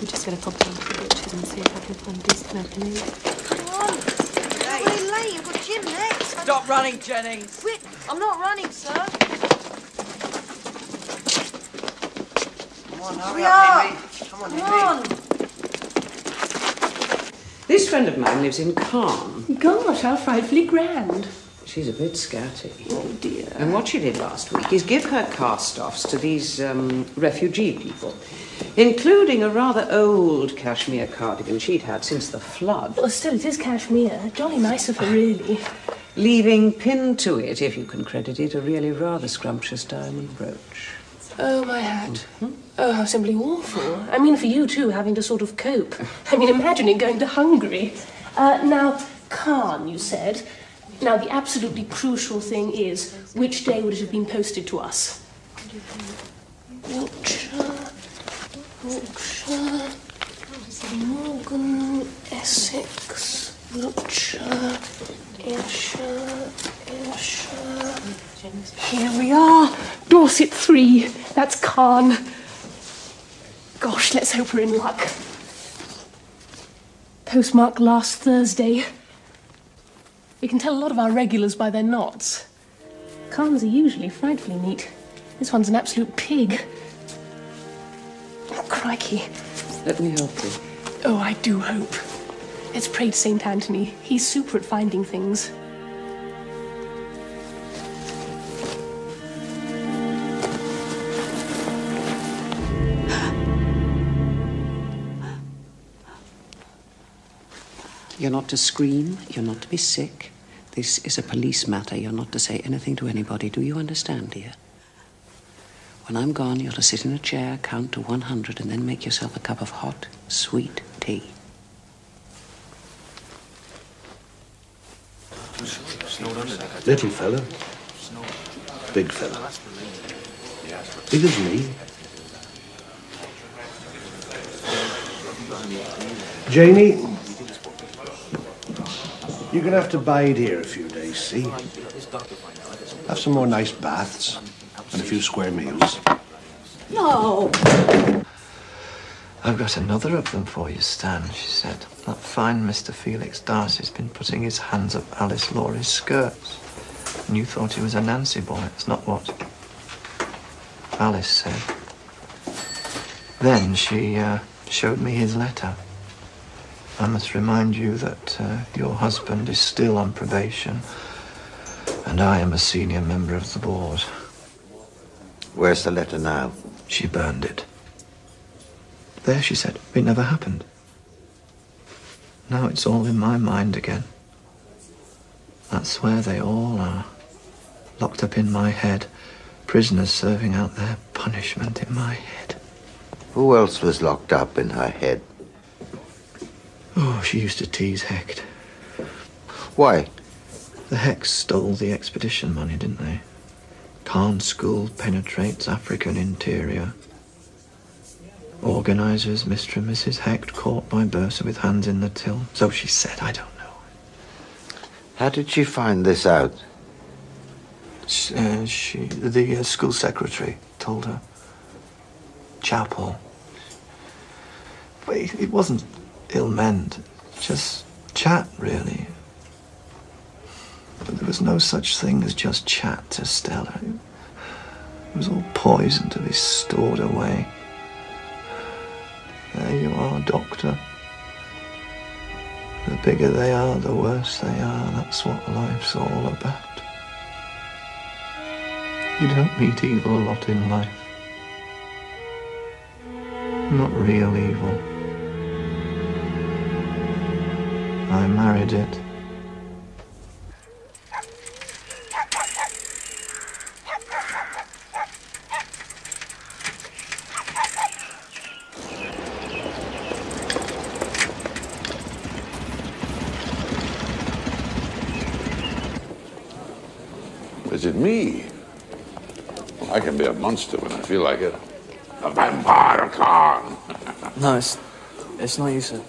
[SPEAKER 4] I'm just going to pop down to the butcher's and see if I can find a decent opening.
[SPEAKER 22] Come on. You're really late. You've got gym next.
[SPEAKER 1] Stop running, Jennings.
[SPEAKER 22] Wait, I'm not running, sir.
[SPEAKER 6] Come on, hurry
[SPEAKER 22] We
[SPEAKER 6] up,
[SPEAKER 22] are.
[SPEAKER 6] Amy. Come on,
[SPEAKER 22] Come
[SPEAKER 6] Amy.
[SPEAKER 22] on.
[SPEAKER 6] This friend of mine lives in Caen.
[SPEAKER 4] Gosh, how frightfully grand.
[SPEAKER 6] She's a bit scatty.
[SPEAKER 4] Oh, dear.
[SPEAKER 6] And what she did last week is give her cast-offs to these refugee people, including a rather old cashmere cardigan she'd had since the flood.
[SPEAKER 4] Well, still, it is cashmere. Jolly nice of her, really.
[SPEAKER 6] Leaving pinned to it, if you can credit it, a really rather scrumptious diamond brooch.
[SPEAKER 4] Oh, my hat. Oh, how simply awful. I mean, for you, too, having to sort of cope. I mean, imagining going to Hungary. Now, Caen, you said. Now, the absolutely crucial thing is, which day would it have been posted to us? Wiltshire, Morgan, Essex, Wiltshire, Ayrshire. Here we are, Dorset 3. That's Caen. Gosh, let's hope we're in luck. Postmark last Thursday. We can tell a lot of our regulars by their knots. Caens are usually frightfully neat. This one's an absolute pig. Oh, crikey.
[SPEAKER 6] Let me help you.
[SPEAKER 4] Oh, I do hope. Let's pray to St. Anthony. He's super at finding things.
[SPEAKER 6] You're not to scream, you're not to be sick. This is a police matter. You're not to say anything to anybody. Do you understand, dear? When I'm gone, you're to sit in a chair, count to 100, and then make yourself a cup of hot, sweet tea.
[SPEAKER 13] Little fella. Big fella. Big as me. Janie, you're going to have to bide here a few days, see? Have some more nice baths and a few square meals.
[SPEAKER 22] No.
[SPEAKER 9] I've got another of them for you, Stan, she said. That fine Mr. Felix Darcy's been putting his hands up Alice Laurie's skirts. And you thought he was a Nancy boy. It's not what Alice said. Then she showed me his letter. I must remind you that your husband is still on probation, and I am a senior member of the board.
[SPEAKER 11] Where's the letter now?
[SPEAKER 9] She burned it. There, she said, it never happened. Now it's all in my mind again. That's where they all are. Locked up in my head. Prisoners serving out their punishment in my head.
[SPEAKER 11] Who else was locked up in her head?
[SPEAKER 9] Oh, she used to tease Hecht.
[SPEAKER 11] Why?
[SPEAKER 9] The Hecks stole the expedition money, didn't they? Caen School penetrates African interior. Organisers, Mr. and Mrs. Hecht, caught by Bursa with hands in the till. So she said, I don't know.
[SPEAKER 11] How did she find this out?
[SPEAKER 9] The school secretary told her. Chapel. But it wasn't ill-meant. Just chat, really. But there was no such thing as just chat to Stella. It was all poison to be stored away. There you are, Doctor. The bigger they are, the worse they are. That's what life's all about. You don't meet evil a lot in life. Not real evil. I married it.
[SPEAKER 7] Is it me? Well, I can be a monster when I feel like it. A vampire Khan.
[SPEAKER 9] No, it's not you, sir.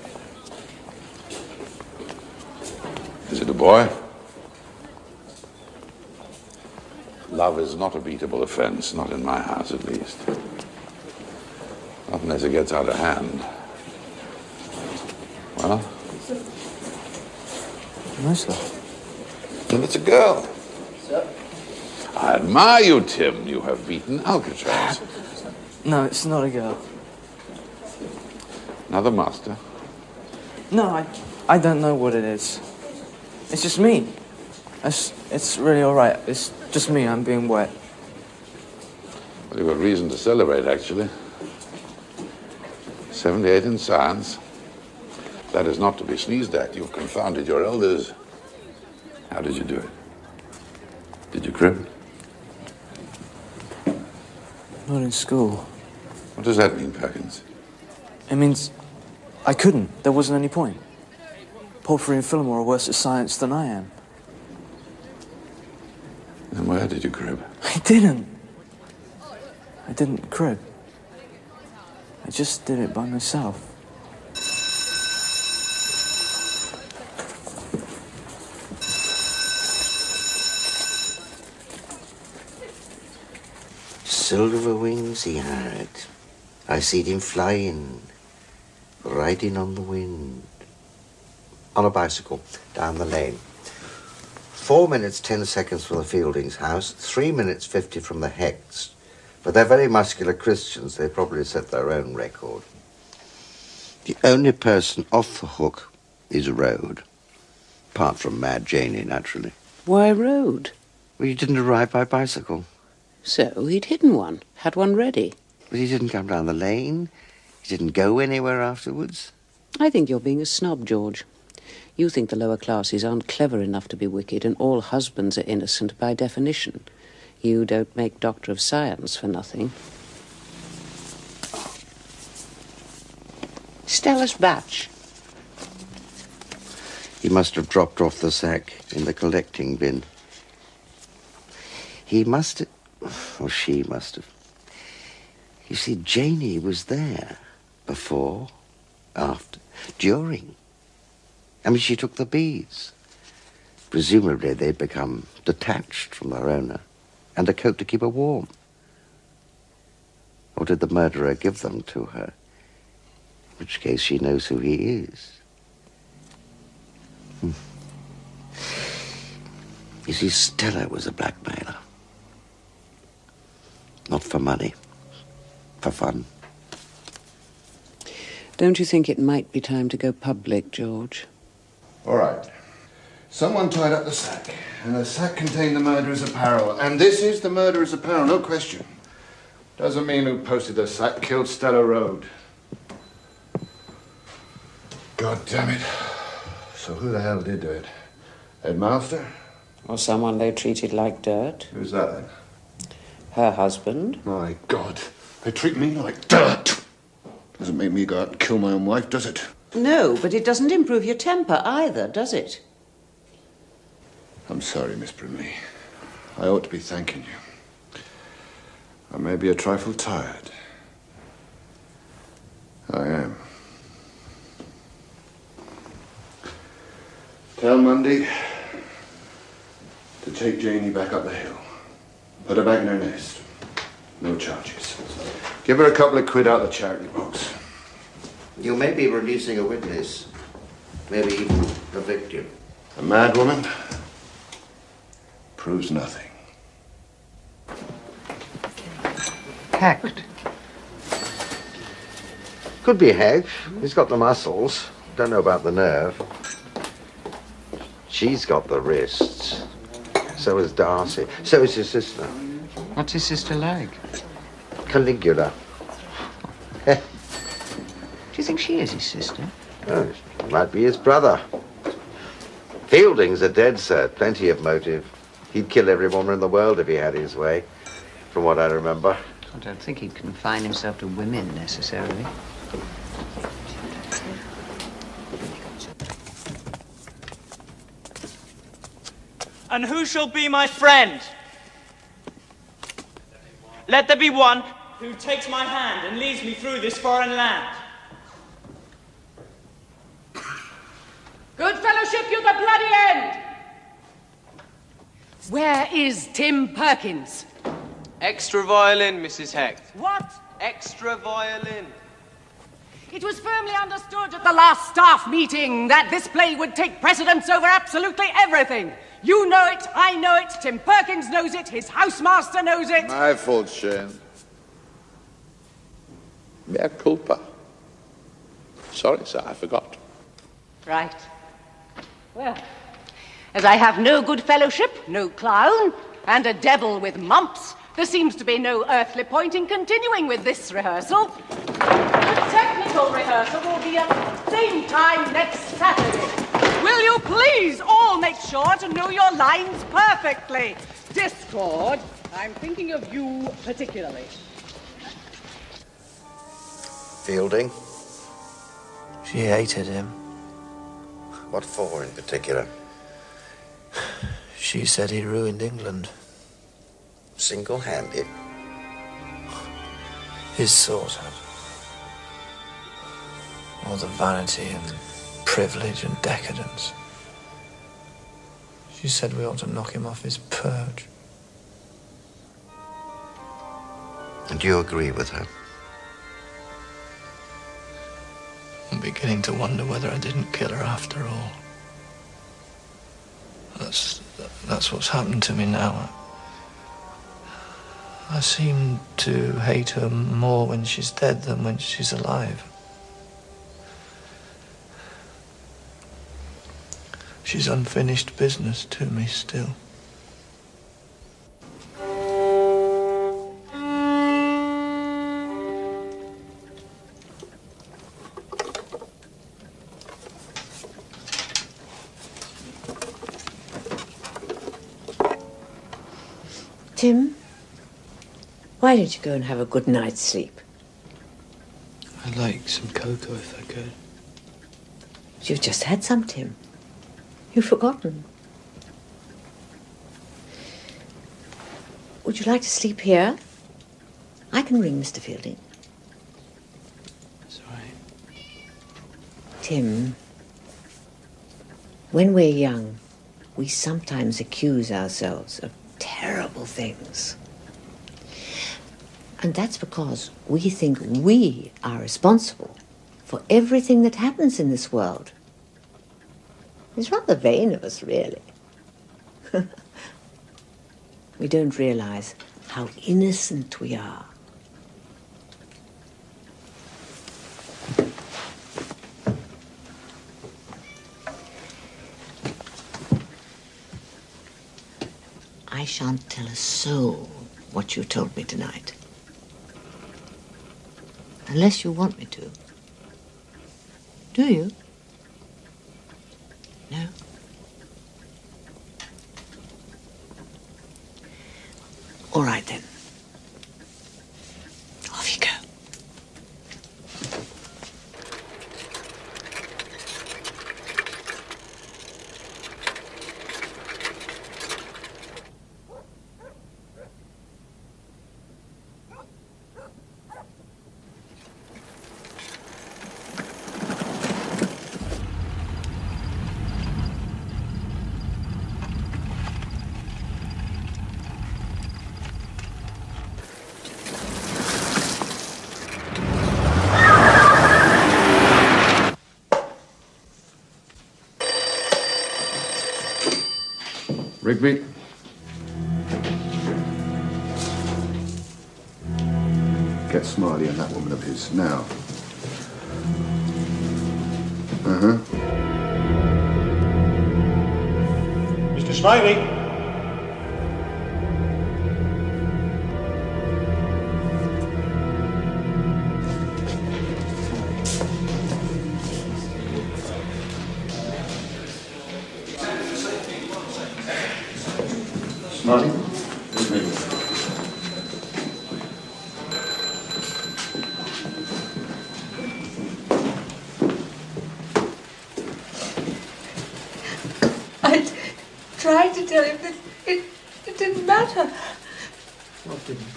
[SPEAKER 7] Is it a boy? Love is not a beatable offense, not in my house at least. Not unless it gets out of hand. Well?
[SPEAKER 9] No, sir.
[SPEAKER 7] Then it's a girl.
[SPEAKER 9] Sir?
[SPEAKER 7] I admire you, Tim. You have beaten Alcatraz.
[SPEAKER 9] No, it's not a girl.
[SPEAKER 7] Another master?
[SPEAKER 9] No, I don't know what it is. It's just me. It's really all right. It's just me. I'm being wet.
[SPEAKER 7] Well, you've got reason to celebrate, actually. 78 in science. That is not to be sneezed at. You've confounded your elders. How did you do it? Did you crib?
[SPEAKER 9] Not in school.
[SPEAKER 7] What does that mean, Perkins?
[SPEAKER 9] It means I couldn't. There wasn't any point. Porphyry and Fillmore are worse at science than I am.
[SPEAKER 7] Then where did you crib?
[SPEAKER 9] I didn't. I didn't crib. I just did it by myself.
[SPEAKER 11] Silver wings he had. I seed him flying, riding on the wind. On a bicycle, down the lane. 4 minutes, 10 seconds from the Fieldings' house, 3 minutes, 50 from the Hechts. But they're very muscular Christians. They probably set their own record. The only person off the hook is Rode. Apart from Mad Janey, naturally.
[SPEAKER 6] Why Rode?
[SPEAKER 11] Well, he didn't arrive by bicycle.
[SPEAKER 6] So he'd hidden one, had one ready.
[SPEAKER 11] But he didn't come down the lane. He didn't go anywhere afterwards.
[SPEAKER 6] I think you're being a snob, George. You think the lower classes aren't clever enough to be wicked, and all husbands are innocent by definition. You don't make Doctor of Science for nothing. Stella's batch.
[SPEAKER 11] He must have dropped off the sack in the collecting bin. He must have... or she must have. You see, Janey was there. Before, after, during. I mean, she took the beads. Presumably they'd become detached from their owner, and a coat to keep her warm. Or did the murderer give them to her? In which case she knows who he is. You see, Stella was a blackmailer. Not for money. For fun.
[SPEAKER 6] Don't you think it might be time to go public, George?
[SPEAKER 10] All right. Someone tied up the sack, and the sack contained the murderer's apparel. And this is the murderer's apparel, no question. Doesn't mean who posted the sack killed Stella Rode. God damn it. So who the hell did do it? Headmaster?
[SPEAKER 6] Or someone they treated like dirt?
[SPEAKER 10] Who's that then?
[SPEAKER 6] Her husband.
[SPEAKER 10] My God. They treat me like dirt. Doesn't make me go out and kill my own wife, does it?
[SPEAKER 6] No, but it doesn't improve your temper either, does it?
[SPEAKER 10] I'm sorry, Miss Brimley. I ought to be thanking you. I may be a trifle tired. I am. Tell Mundy to take Janey back up the hill. Put her back in her nest. No charges. Give her a couple of quid out of the charity box.
[SPEAKER 11] You may be releasing a witness. Maybe even a victim.
[SPEAKER 10] A mad woman? proves nothing.
[SPEAKER 3] Hacked. Could be hacked. He's got the muscles. Don't know about the nerve. She's got the wrists. So has Darcy. So is his sister.
[SPEAKER 11] What's his sister like?
[SPEAKER 3] Caligula.
[SPEAKER 11] Do you think she is his sister?
[SPEAKER 3] Oh, might be his brother. Fielding's a dead cert. Plenty of motive. He'd kill every woman in the world if he had his way, from what I remember.
[SPEAKER 11] I don't think he'd confine himself to women, necessarily.
[SPEAKER 1] And who shall be my friend? Let there be one who takes my hand and leads me through this foreign land.
[SPEAKER 5] Good fellowship, you the bloody end! Where is Tim Perkins?
[SPEAKER 1] Extra violin, Mrs. Hecht.
[SPEAKER 5] What?
[SPEAKER 1] Extra violin.
[SPEAKER 5] It was firmly understood at the last staff meeting that this play would take precedence over absolutely everything. You know it, I know it, Tim Perkins knows it, his housemaster knows it.
[SPEAKER 7] My fault, Shane. Mea culpa. Sorry, sir, I forgot.
[SPEAKER 5] Right. Well, as I have no good fellowship, no clown, and a devil with mumps, there seems to be no earthly point in continuing with this rehearsal. The technical rehearsal will be at the same time next Saturday. Will you please all make sure to know your lines perfectly? Discord, I'm thinking of you particularly.
[SPEAKER 3] Fielding?
[SPEAKER 9] She hated him.
[SPEAKER 3] What for in particular?
[SPEAKER 9] She said he ruined England.
[SPEAKER 3] Single-handed?
[SPEAKER 9] His sort had. All the vanity and privilege and decadence. She said we ought to knock him off his perch.
[SPEAKER 3] And do you agree with her?
[SPEAKER 9] I'm beginning to wonder whether I didn't kill her after all. That's what's happened to me now. I seem to hate her more when she's dead than when she's alive. She's unfinished business to me still.
[SPEAKER 2] Tim, why don't you go and have a good night's sleep?
[SPEAKER 15] I'd like some cocoa if I could.
[SPEAKER 2] You've just had some, Tim. You've forgotten. Would you like to sleep here? I can ring Mr. Fielding.
[SPEAKER 15] That's all right.
[SPEAKER 2] Tim, when we're young, we sometimes accuse ourselves of terrible things. And that's because we think we are responsible for everything that happens in this world. It's rather vain of us, really. We don't realize how innocent we are. I shan't tell a soul what you told me tonight. Unless you want me to. Do you? No? All right, then. Off you go.
[SPEAKER 17] Rigby,
[SPEAKER 10] get Smiley and that woman of his now.
[SPEAKER 13] Mr. Smiley.
[SPEAKER 10] Smiley?
[SPEAKER 2] I tried to tell him that it didn't matter.
[SPEAKER 3] What didn't?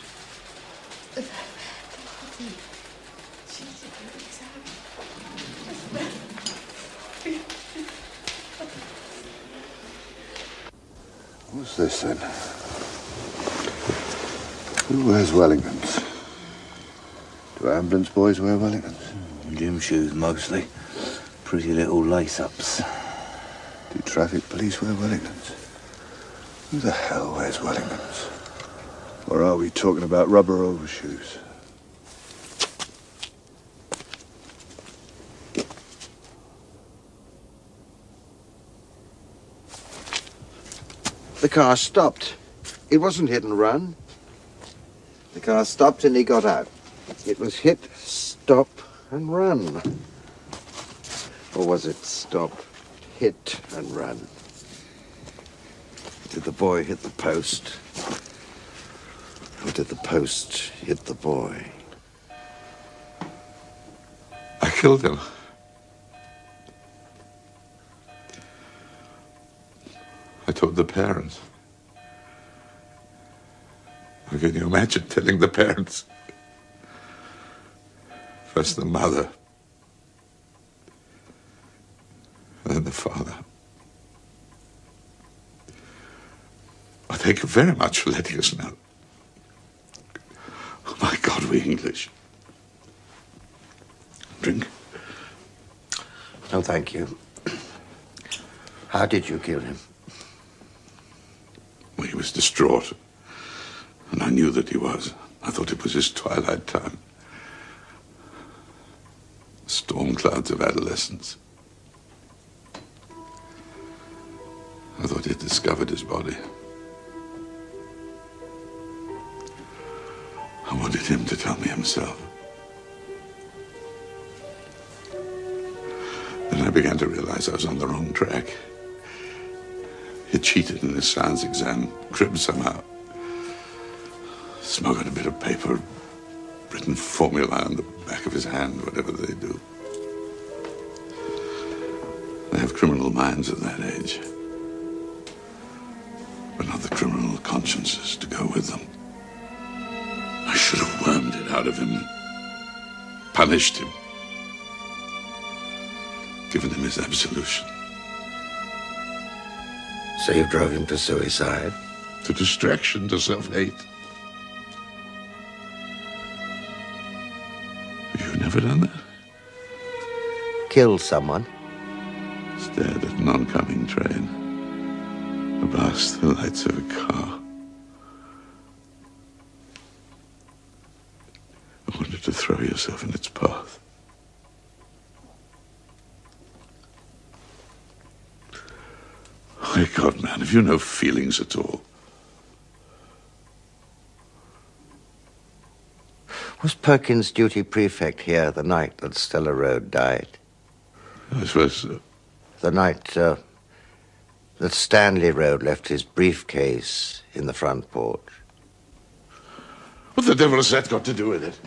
[SPEAKER 10] What's this then? Who wears Wellingtons? Do ambulance boys wear Wellingtons?
[SPEAKER 11] Gym shoes mostly. Pretty little lace-ups.
[SPEAKER 10] Do traffic police wear Wellingtons? Who the hell wears Wellingtons? Or are we talking about rubber overshoes?
[SPEAKER 11] The car stopped. It wasn't hit and run. The car stopped and he got out. It was hit, stop, and run. Or was it stop, hit, and run? Did the boy hit the post? Or did the post hit the boy?
[SPEAKER 7] I killed him. I told the parents. How can you imagine telling the parents? First the mother, and then the father. Well, thank you very much for letting us know. Oh, my God, we English. Drink?
[SPEAKER 11] No, thank you. How did you kill him?
[SPEAKER 7] Well, he was distraught. And I knew that he was. I thought it was his twilight time. Storm clouds of adolescence. I thought he had discovered his body. I wanted him to tell me himself. Then I began to realize I was on the wrong track. He cheated in his science exam, cribbed somehow. Smuggled a bit of paper, written formula on the back of his hand, whatever they do. They have criminal minds at that age, but not the criminal consciences to go with them. I should have wormed it out of him, punished him, given him his absolution.
[SPEAKER 11] So you drove him to suicide?
[SPEAKER 7] To distraction, to self-hate. You've never done that?
[SPEAKER 11] Killed someone?
[SPEAKER 7] Stared at an oncoming train. Past the lights of a car. I wanted to throw yourself in its path. My God, man, have you no feelings at all?
[SPEAKER 11] Was Perkins duty prefect here the night that Stella Road died?
[SPEAKER 7] I suppose so.
[SPEAKER 11] The night that Stanley Road left his briefcase in the front porch.
[SPEAKER 7] What the devil has that got to do with it?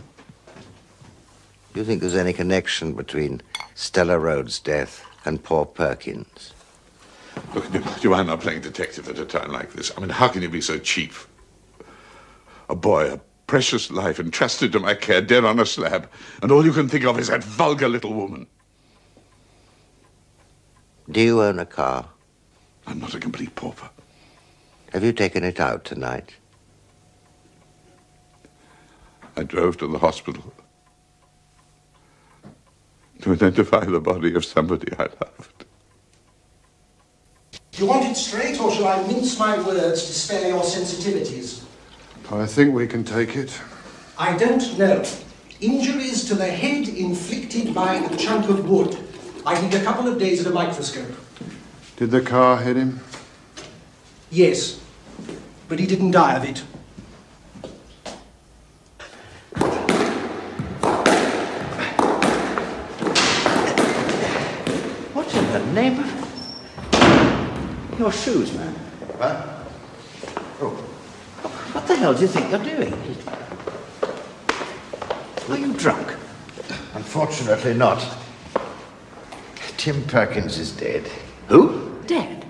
[SPEAKER 11] Do you think there's any connection between Stella Road's death and poor Perkins?
[SPEAKER 7] Look, you are not playing detective at a time like this. I mean, how can you be so cheap? A boy, a precious life entrusted to my care, dead on a slab, and all you can think of is that vulgar little woman.
[SPEAKER 11] Do you own a car?
[SPEAKER 7] I'm not a complete pauper.
[SPEAKER 11] Have you taken it out tonight?
[SPEAKER 7] I drove to the hospital to identify the body of somebody I loved.
[SPEAKER 12] Do you want it straight, or shall I mince my words to spare your sensitivities?
[SPEAKER 10] I think we can take it.
[SPEAKER 13] I don't know. Injuries to the head inflicted by a chunk of wood. I need a couple of days at a microscope.
[SPEAKER 10] Did the car hit him?
[SPEAKER 13] Yes, but he didn't die of it.
[SPEAKER 11] What in the name of... Your shoes, man.
[SPEAKER 10] What?
[SPEAKER 11] Oh. What the hell do you think you're doing? Are you drunk?
[SPEAKER 3] Unfortunately not. Tim Perkins is dead.
[SPEAKER 11] Who? Dead?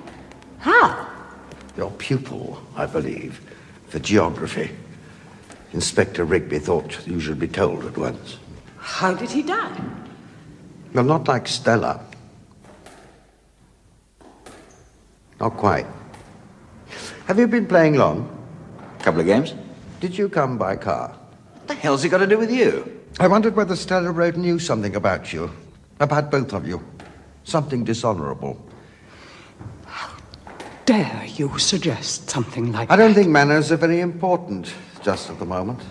[SPEAKER 11] How?
[SPEAKER 3] Your pupil, I believe, for geography. Inspector Rigby thought you should be told at once.
[SPEAKER 11] How did he die?
[SPEAKER 3] You're not like Stella. Not quite. Have you been playing long?
[SPEAKER 11] Couple of games.
[SPEAKER 3] Did you come by car?
[SPEAKER 11] What the hell's he got to do with you?
[SPEAKER 3] I wondered whether Stella Road knew something about you. About both of you. Something dishonorable.
[SPEAKER 11] Dare you suggest something like
[SPEAKER 3] I don't think manners are very important just at the moment.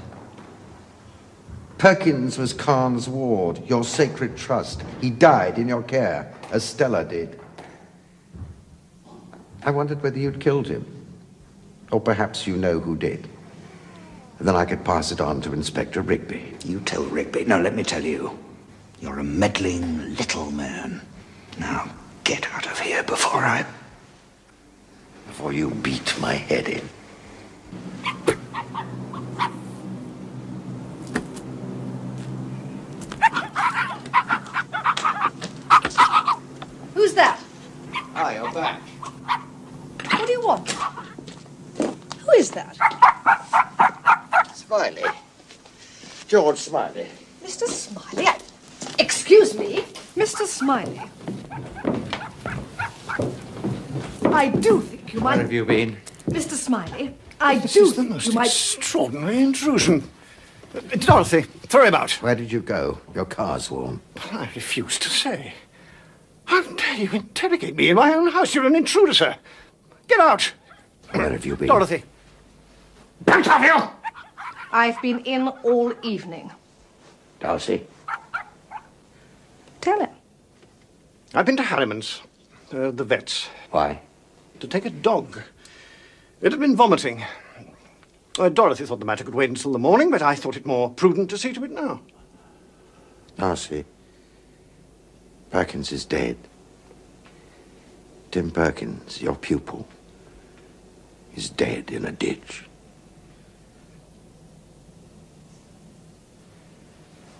[SPEAKER 3] Perkins was Khan's ward, your sacred trust. He died in your care, as Stella did. I wondered whether you'd killed him. Or perhaps you know who did. And then I could pass it on to Inspector Rigby.
[SPEAKER 11] You tell Rigby. No, let me tell you. You're a meddling little man. Now, get out of here before
[SPEAKER 3] you beat my head in.
[SPEAKER 20] Who's that?
[SPEAKER 3] Hi, you're back.
[SPEAKER 20] What do you want? Who is that?
[SPEAKER 3] Smiley. George Smiley.
[SPEAKER 20] Mr. Smiley? Excuse me, Mr. Smiley. I do think you might...
[SPEAKER 3] Where have you been?
[SPEAKER 20] Mr. Smiley, I
[SPEAKER 13] This
[SPEAKER 20] do
[SPEAKER 13] is the
[SPEAKER 20] think
[SPEAKER 13] most
[SPEAKER 20] you might...
[SPEAKER 13] extraordinary intrusion. Dorothy, throw him out.
[SPEAKER 3] Where did you go? Your car's warm.
[SPEAKER 13] I refuse to say. How dare you interrogate me in my own house? You're an intruder, sir. Get out.
[SPEAKER 3] Where have you been?
[SPEAKER 13] Dorothy. Out of you!
[SPEAKER 20] I've been in all evening.
[SPEAKER 3] Darcy.
[SPEAKER 20] Tell him.
[SPEAKER 13] I've been to Harriman's, the vet's.
[SPEAKER 3] Why?
[SPEAKER 13] To take a dog. It had been vomiting. Dorothy thought the matter could wait until the morning, but I thought it more prudent to see to it now.
[SPEAKER 3] Darcy. Perkins is dead. Tim Perkins, your pupil, is dead in a ditch.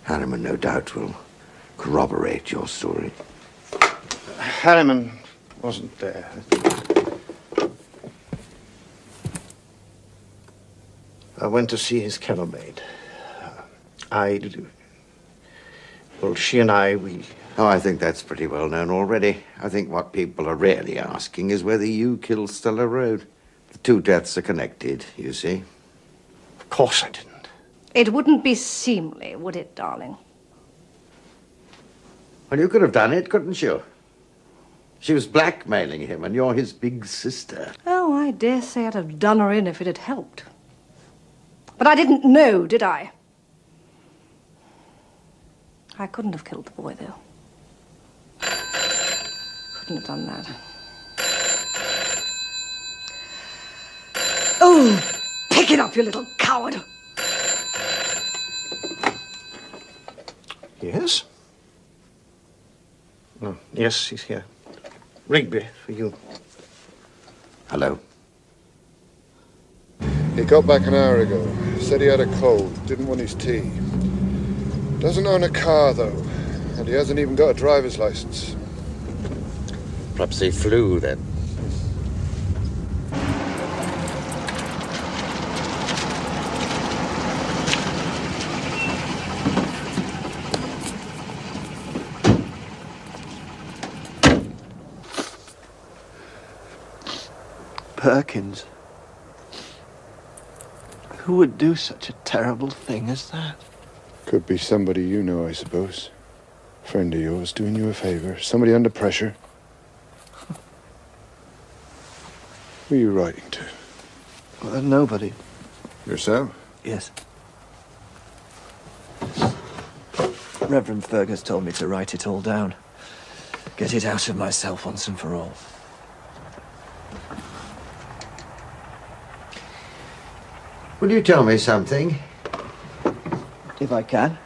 [SPEAKER 3] Harriman, no doubt, will corroborate your story.
[SPEAKER 13] Harriman wasn't there. I went to see his kennel maid. Well, she and we...
[SPEAKER 3] Oh, I think that's pretty well known already. I think what people are really asking is whether you killed Stella Road. The two deaths are connected, you see.
[SPEAKER 13] Of course I didn't.
[SPEAKER 20] It wouldn't be seemly, would it, darling?
[SPEAKER 3] Well, you could have done it, couldn't you? She was blackmailing him, and you're his big sister.
[SPEAKER 20] Oh, I dare say I'd have done her in if it had helped. But I didn't know, did I? I couldn't have killed the boy, though. Couldn't have done that. Oh, pick it up, you little coward!
[SPEAKER 13] Yes? Oh, yes, he's here. Rigby, for you.
[SPEAKER 3] Hello.
[SPEAKER 8] He got back an hour ago. Said he had a cold, didn't want his tea. Doesn't own a car, though, and he hasn't even got a driver's license.
[SPEAKER 11] Perhaps he flew, then.
[SPEAKER 9] Perkins. Who would do such a terrible thing as that?
[SPEAKER 8] Could be somebody you know, I suppose. Friend of yours doing you a favor. Somebody under pressure. Who are you writing to?
[SPEAKER 9] Well, nobody.
[SPEAKER 8] Yourself?
[SPEAKER 9] Yes. Reverend Fergus told me to write it all down. Get it out of myself once and for all.
[SPEAKER 11] Will you tell me something?
[SPEAKER 9] If I can.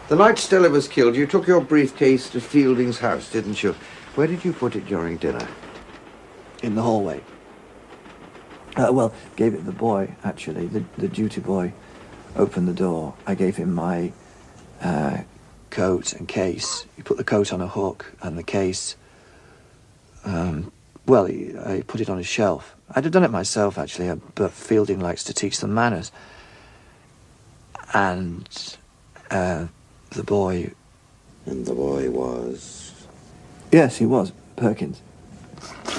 [SPEAKER 11] The night Stella was killed, you took your briefcase to Fielding's house, didn't you? Where did you put it during dinner?
[SPEAKER 9] In the hallway. Well, gave it to the boy, actually. The duty boy opened the door. I gave him my coat and case. He put the coat on a hook and the case... well, I put it on his shelf. I'd have done it myself, actually, but Fielding likes to teach them manners. And the boy...
[SPEAKER 11] And the boy was?
[SPEAKER 9] Yes, he was. Perkins.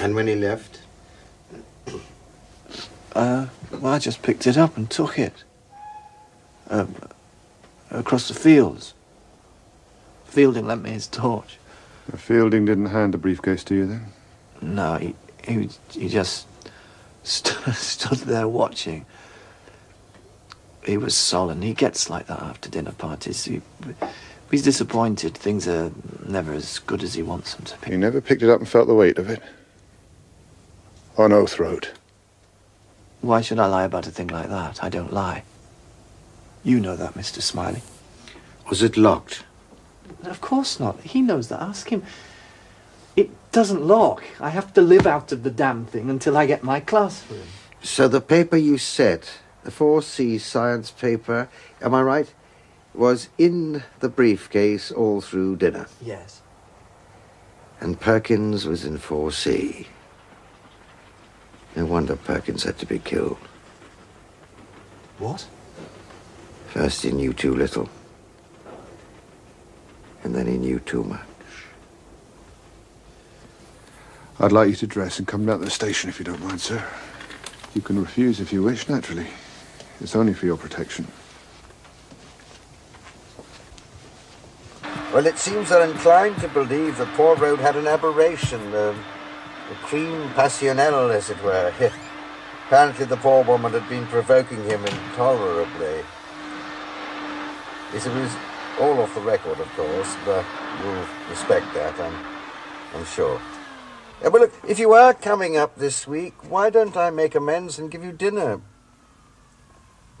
[SPEAKER 11] And when he left?
[SPEAKER 9] Well, I just picked it up and took it. Across the fields. Fielding lent me his torch.
[SPEAKER 10] Fielding didn't hand the briefcase to you then?
[SPEAKER 9] No, he just stood there watching. He was sullen. He gets like that after dinner parties. He's disappointed. Things are never as good as he wants them to be.
[SPEAKER 10] He never picked it up and felt the weight of it? On Oath Road?
[SPEAKER 9] Why should I lie about a thing like that? I don't lie. You know that, Mr. Smiley.
[SPEAKER 11] Was it locked?
[SPEAKER 9] Of course not. He knows that. Ask him. It doesn't lock. I have to live out of the damn thing until I get my classroom.
[SPEAKER 11] So the paper you set, the 4C science paper, am I right, was in the briefcase all through dinner?
[SPEAKER 9] Yes.
[SPEAKER 11] And Perkins was in 4C. No wonder Perkins had to be killed.
[SPEAKER 9] What?
[SPEAKER 11] First he knew too little. And then he knew too much.
[SPEAKER 10] I'd like you to dress and come down to the station if you don't mind, sir. You can refuse if you wish, naturally. It's only for your protection.
[SPEAKER 11] Well, it seems they're inclined to believe that poor Road had an aberration, a cream passionnel, as it were. Apparently the poor woman had been provoking him intolerably. It was all off the record, of course, but you'll respect that, I'm sure. Well, look, if you are coming up this week, why don't I make amends and give you dinner?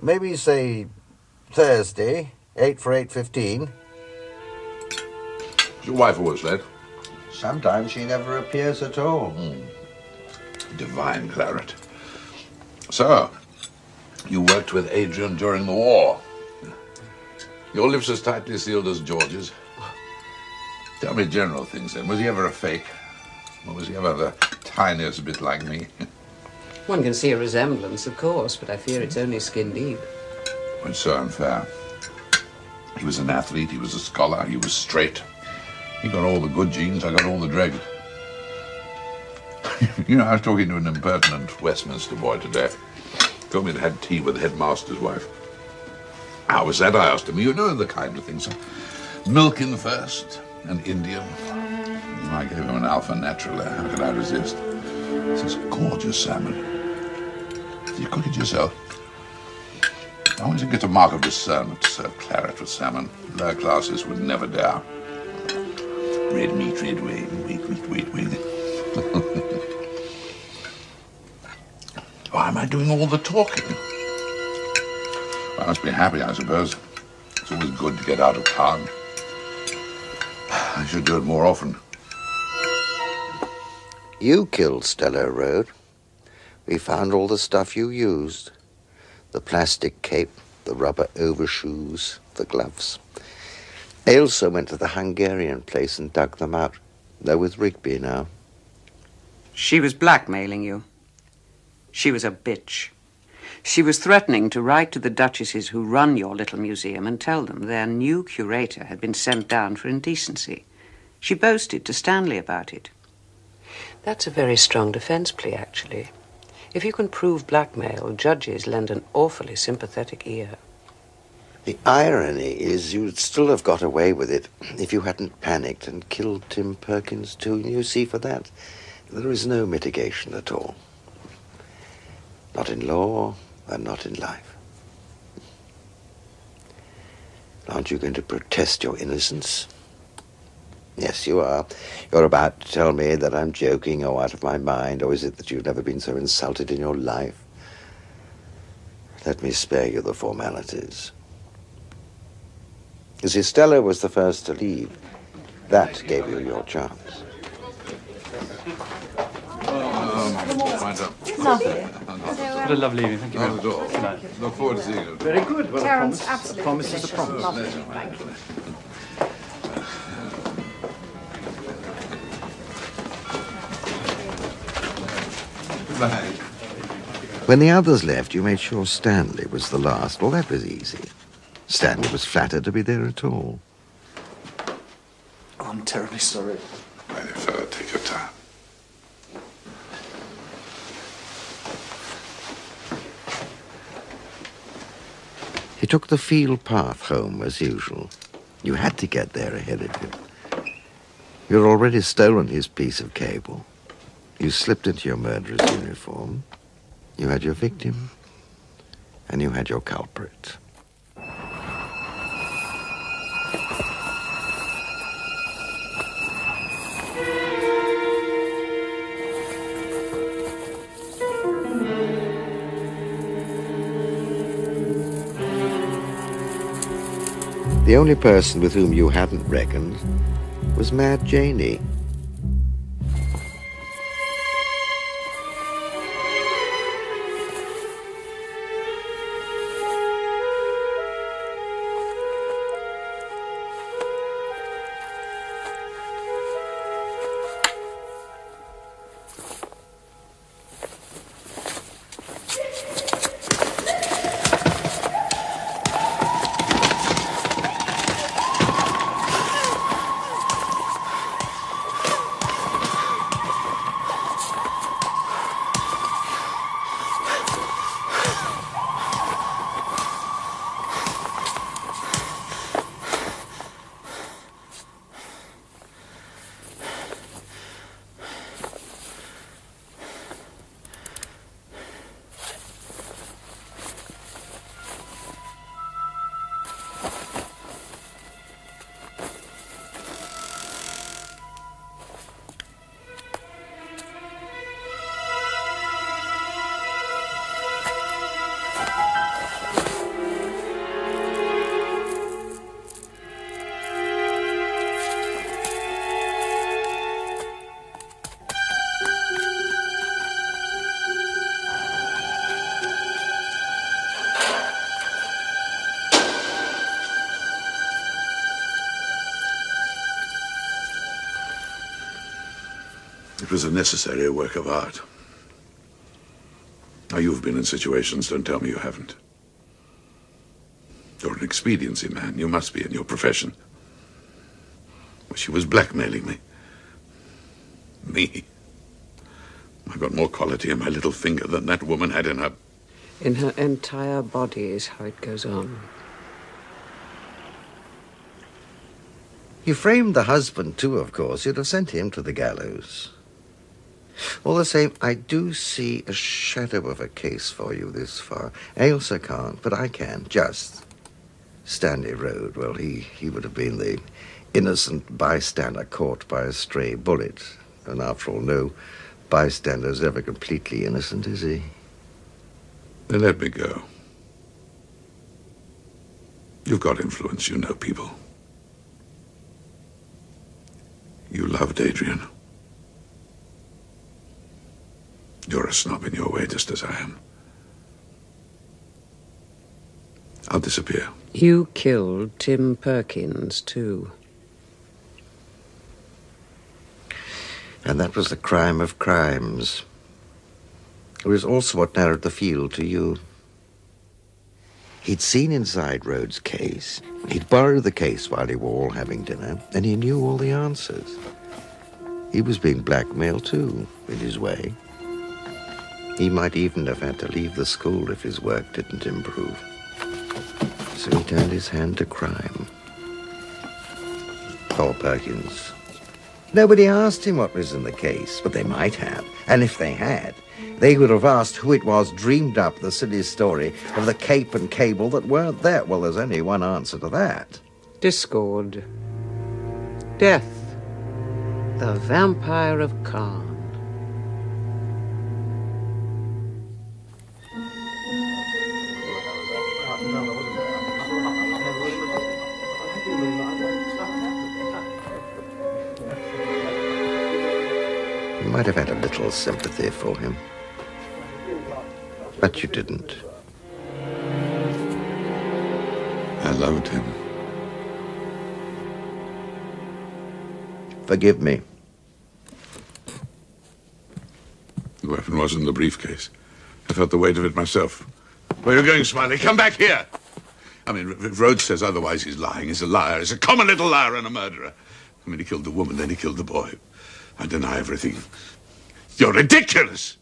[SPEAKER 11] Maybe, say, Thursday, 8 for 8:15.
[SPEAKER 7] Is your wife always late?
[SPEAKER 11] Sometimes she never appears at all.
[SPEAKER 7] Divine claret. So, you worked with Adrian during the war. Your lips as tightly sealed as George's. Tell me general things then. Was he ever a fake? Or was he ever the tiniest bit like me?
[SPEAKER 6] One can see a resemblance, of course, but I fear it's only skin deep.
[SPEAKER 7] Well, it's so unfair. He was an athlete, he was a scholar, he was straight. He got all the good genes, I got all the dregs. You know, I was talking to an impertinent Westminster boy today. Told me he'd had tea with the headmaster's wife. How was that, I asked him. You know the kind of things. Milk in first, an Indian. I gave him an alpha naturally. How could I resist? This is gorgeous salmon. Did you cook it yourself? I always think it's a mark of discernment to serve claret with salmon. Lower classes would never dare. Red meat, red wing. Why am I doing all the talking? I must be happy, I suppose. It's always good to get out of town. I should do it more often.
[SPEAKER 11] You killed Stella Road. We found all the stuff you used. The plastic cape, the rubber overshoes, the gloves. Ailsa went to the Hungarian place and dug them out. They're with Rigby now.
[SPEAKER 6] She was blackmailing you. She was a bitch. She was threatening to write to the duchesses who run your little museum and tell them their new curator had been sent down for indecency. She boasted to Stanley about it. That's a very strong defense plea, actually. If you can prove blackmail, judges lend an awfully sympathetic ear.
[SPEAKER 11] The irony is you'd still have got away with it if you hadn't panicked and killed Tim Perkins too. You see, for that, there is no mitigation at all. Not in law and not in life. Aren't you going to protest your innocence? Yes, you are. You're about to tell me that I'm joking or out of my mind, or is it that you've never been so insulted in your life? Let me spare you the formalities. You see, Stella was the first to leave. That gave you your chance.
[SPEAKER 21] What a lovely evening. Thank you very much. Good night.
[SPEAKER 7] Look forward to seeing you.
[SPEAKER 3] Very good. Well,
[SPEAKER 20] Terence,
[SPEAKER 3] a
[SPEAKER 20] absolutely.
[SPEAKER 3] promise is a promise.
[SPEAKER 20] Lovely. Thank you.
[SPEAKER 7] Bye.
[SPEAKER 11] When the others left, you made sure Stanley was the last. Well, that was easy. Stanley was flattered to be there at all.
[SPEAKER 9] Oh, I'm terribly sorry.
[SPEAKER 7] My dear fellow, take your time.
[SPEAKER 11] He took the field path home as usual. You had to get there ahead of him. You'd already stolen his piece of cable. You slipped into your murderer's uniform. You had your victim, and you had your culprit. The only person with whom you hadn't reckoned was Mad Janie.
[SPEAKER 7] It was a necessary work of art. Now, you've been in situations, don't tell me you haven't. You're an expediency man. You must be in your profession. Well, she was blackmailing me. Me. I've got more quality in my little finger than that woman had in her...
[SPEAKER 6] In her entire body is how it goes on.
[SPEAKER 11] You framed the husband, too, of course. You'd have sent him to the gallows. All the same, I do see a shadow of a case for you this far. Ailsa can't, but I can, just. Stanley Road, well, he would have been the innocent bystander caught by a stray bullet. And after all, no bystander's ever completely innocent, is he?
[SPEAKER 7] Then let me go. You've got influence, you know people. You loved Adrian. You're a snob in your way, just as I am. I'll disappear.
[SPEAKER 6] You killed Tim Perkins, too.
[SPEAKER 11] And that was the crime of crimes. It was also what narrowed the field to you. He'd seen inside Rhodes' case. He'd borrowed the case while they were all having dinner, and he knew all the answers. He was being blackmailed, too, in his way. He might even have had to leave the school if his work didn't improve. So he turned his hand to crime. Poor Perkins. Nobody asked him what was in the case, but they might have. And if they had, they would have asked who it was dreamed up the silly story of the cape and cable that weren't there. Well, there's only one answer to that.
[SPEAKER 6] Discord. Death. The Vampire of Khan.
[SPEAKER 11] You might have had a little sympathy for him. But you didn't.
[SPEAKER 7] I loved him.
[SPEAKER 11] Forgive me.
[SPEAKER 7] The weapon was in the briefcase. I felt the weight of it myself. Where are you going, Smiley? Come back here! I mean, if Rhodes says otherwise, he's lying. He's a liar. He's a common little liar and a murderer. I mean, he killed the woman, then he killed the boy. I deny everything. You're ridiculous!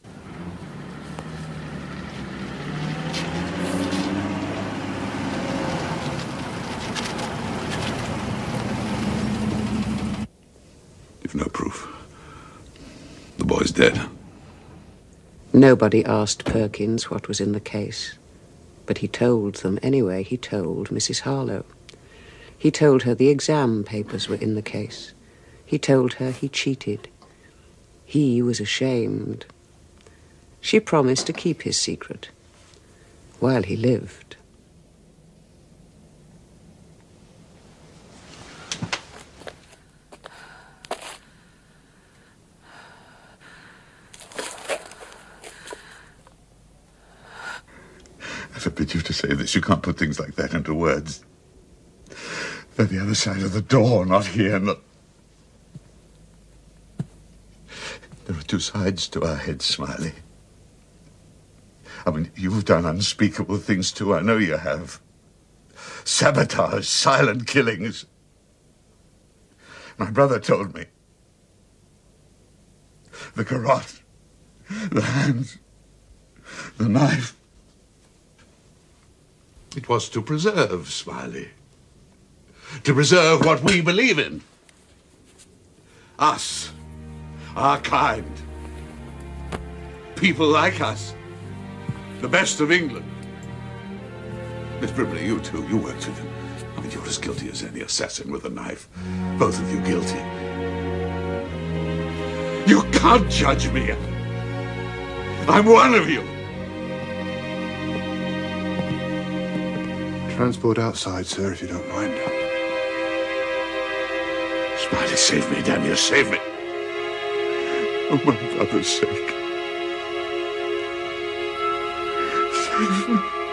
[SPEAKER 7] You've no proof. The boy's dead.
[SPEAKER 6] Nobody asked Perkins what was in the case. But he told them anyway. He told Mrs. Harlow. He told her the exam papers were in the case. He told her he cheated. He was ashamed. She promised to keep his secret while he lived.
[SPEAKER 7] I forbid you to say this. You can't put things like that into words. They're the other side of the door, not here, not... There are two sides to our heads, Smiley. I mean, you've done unspeakable things too. I know you have. Sabotage, silent killings. My brother told me. The garrote, the hands, the knife. It was to preserve, Smiley. To preserve what we believe in. Us. Our kind. People like us. The best of England. Miss Brimley, you too. You worked with him. I mean, you're as guilty as any assassin with a knife. Both of you guilty. You can't judge me. I'm one of you.
[SPEAKER 10] Transport outside, sir, if you don't mind.
[SPEAKER 7] Smiley, save me, damn you, save me. For my brother's sake. Save me.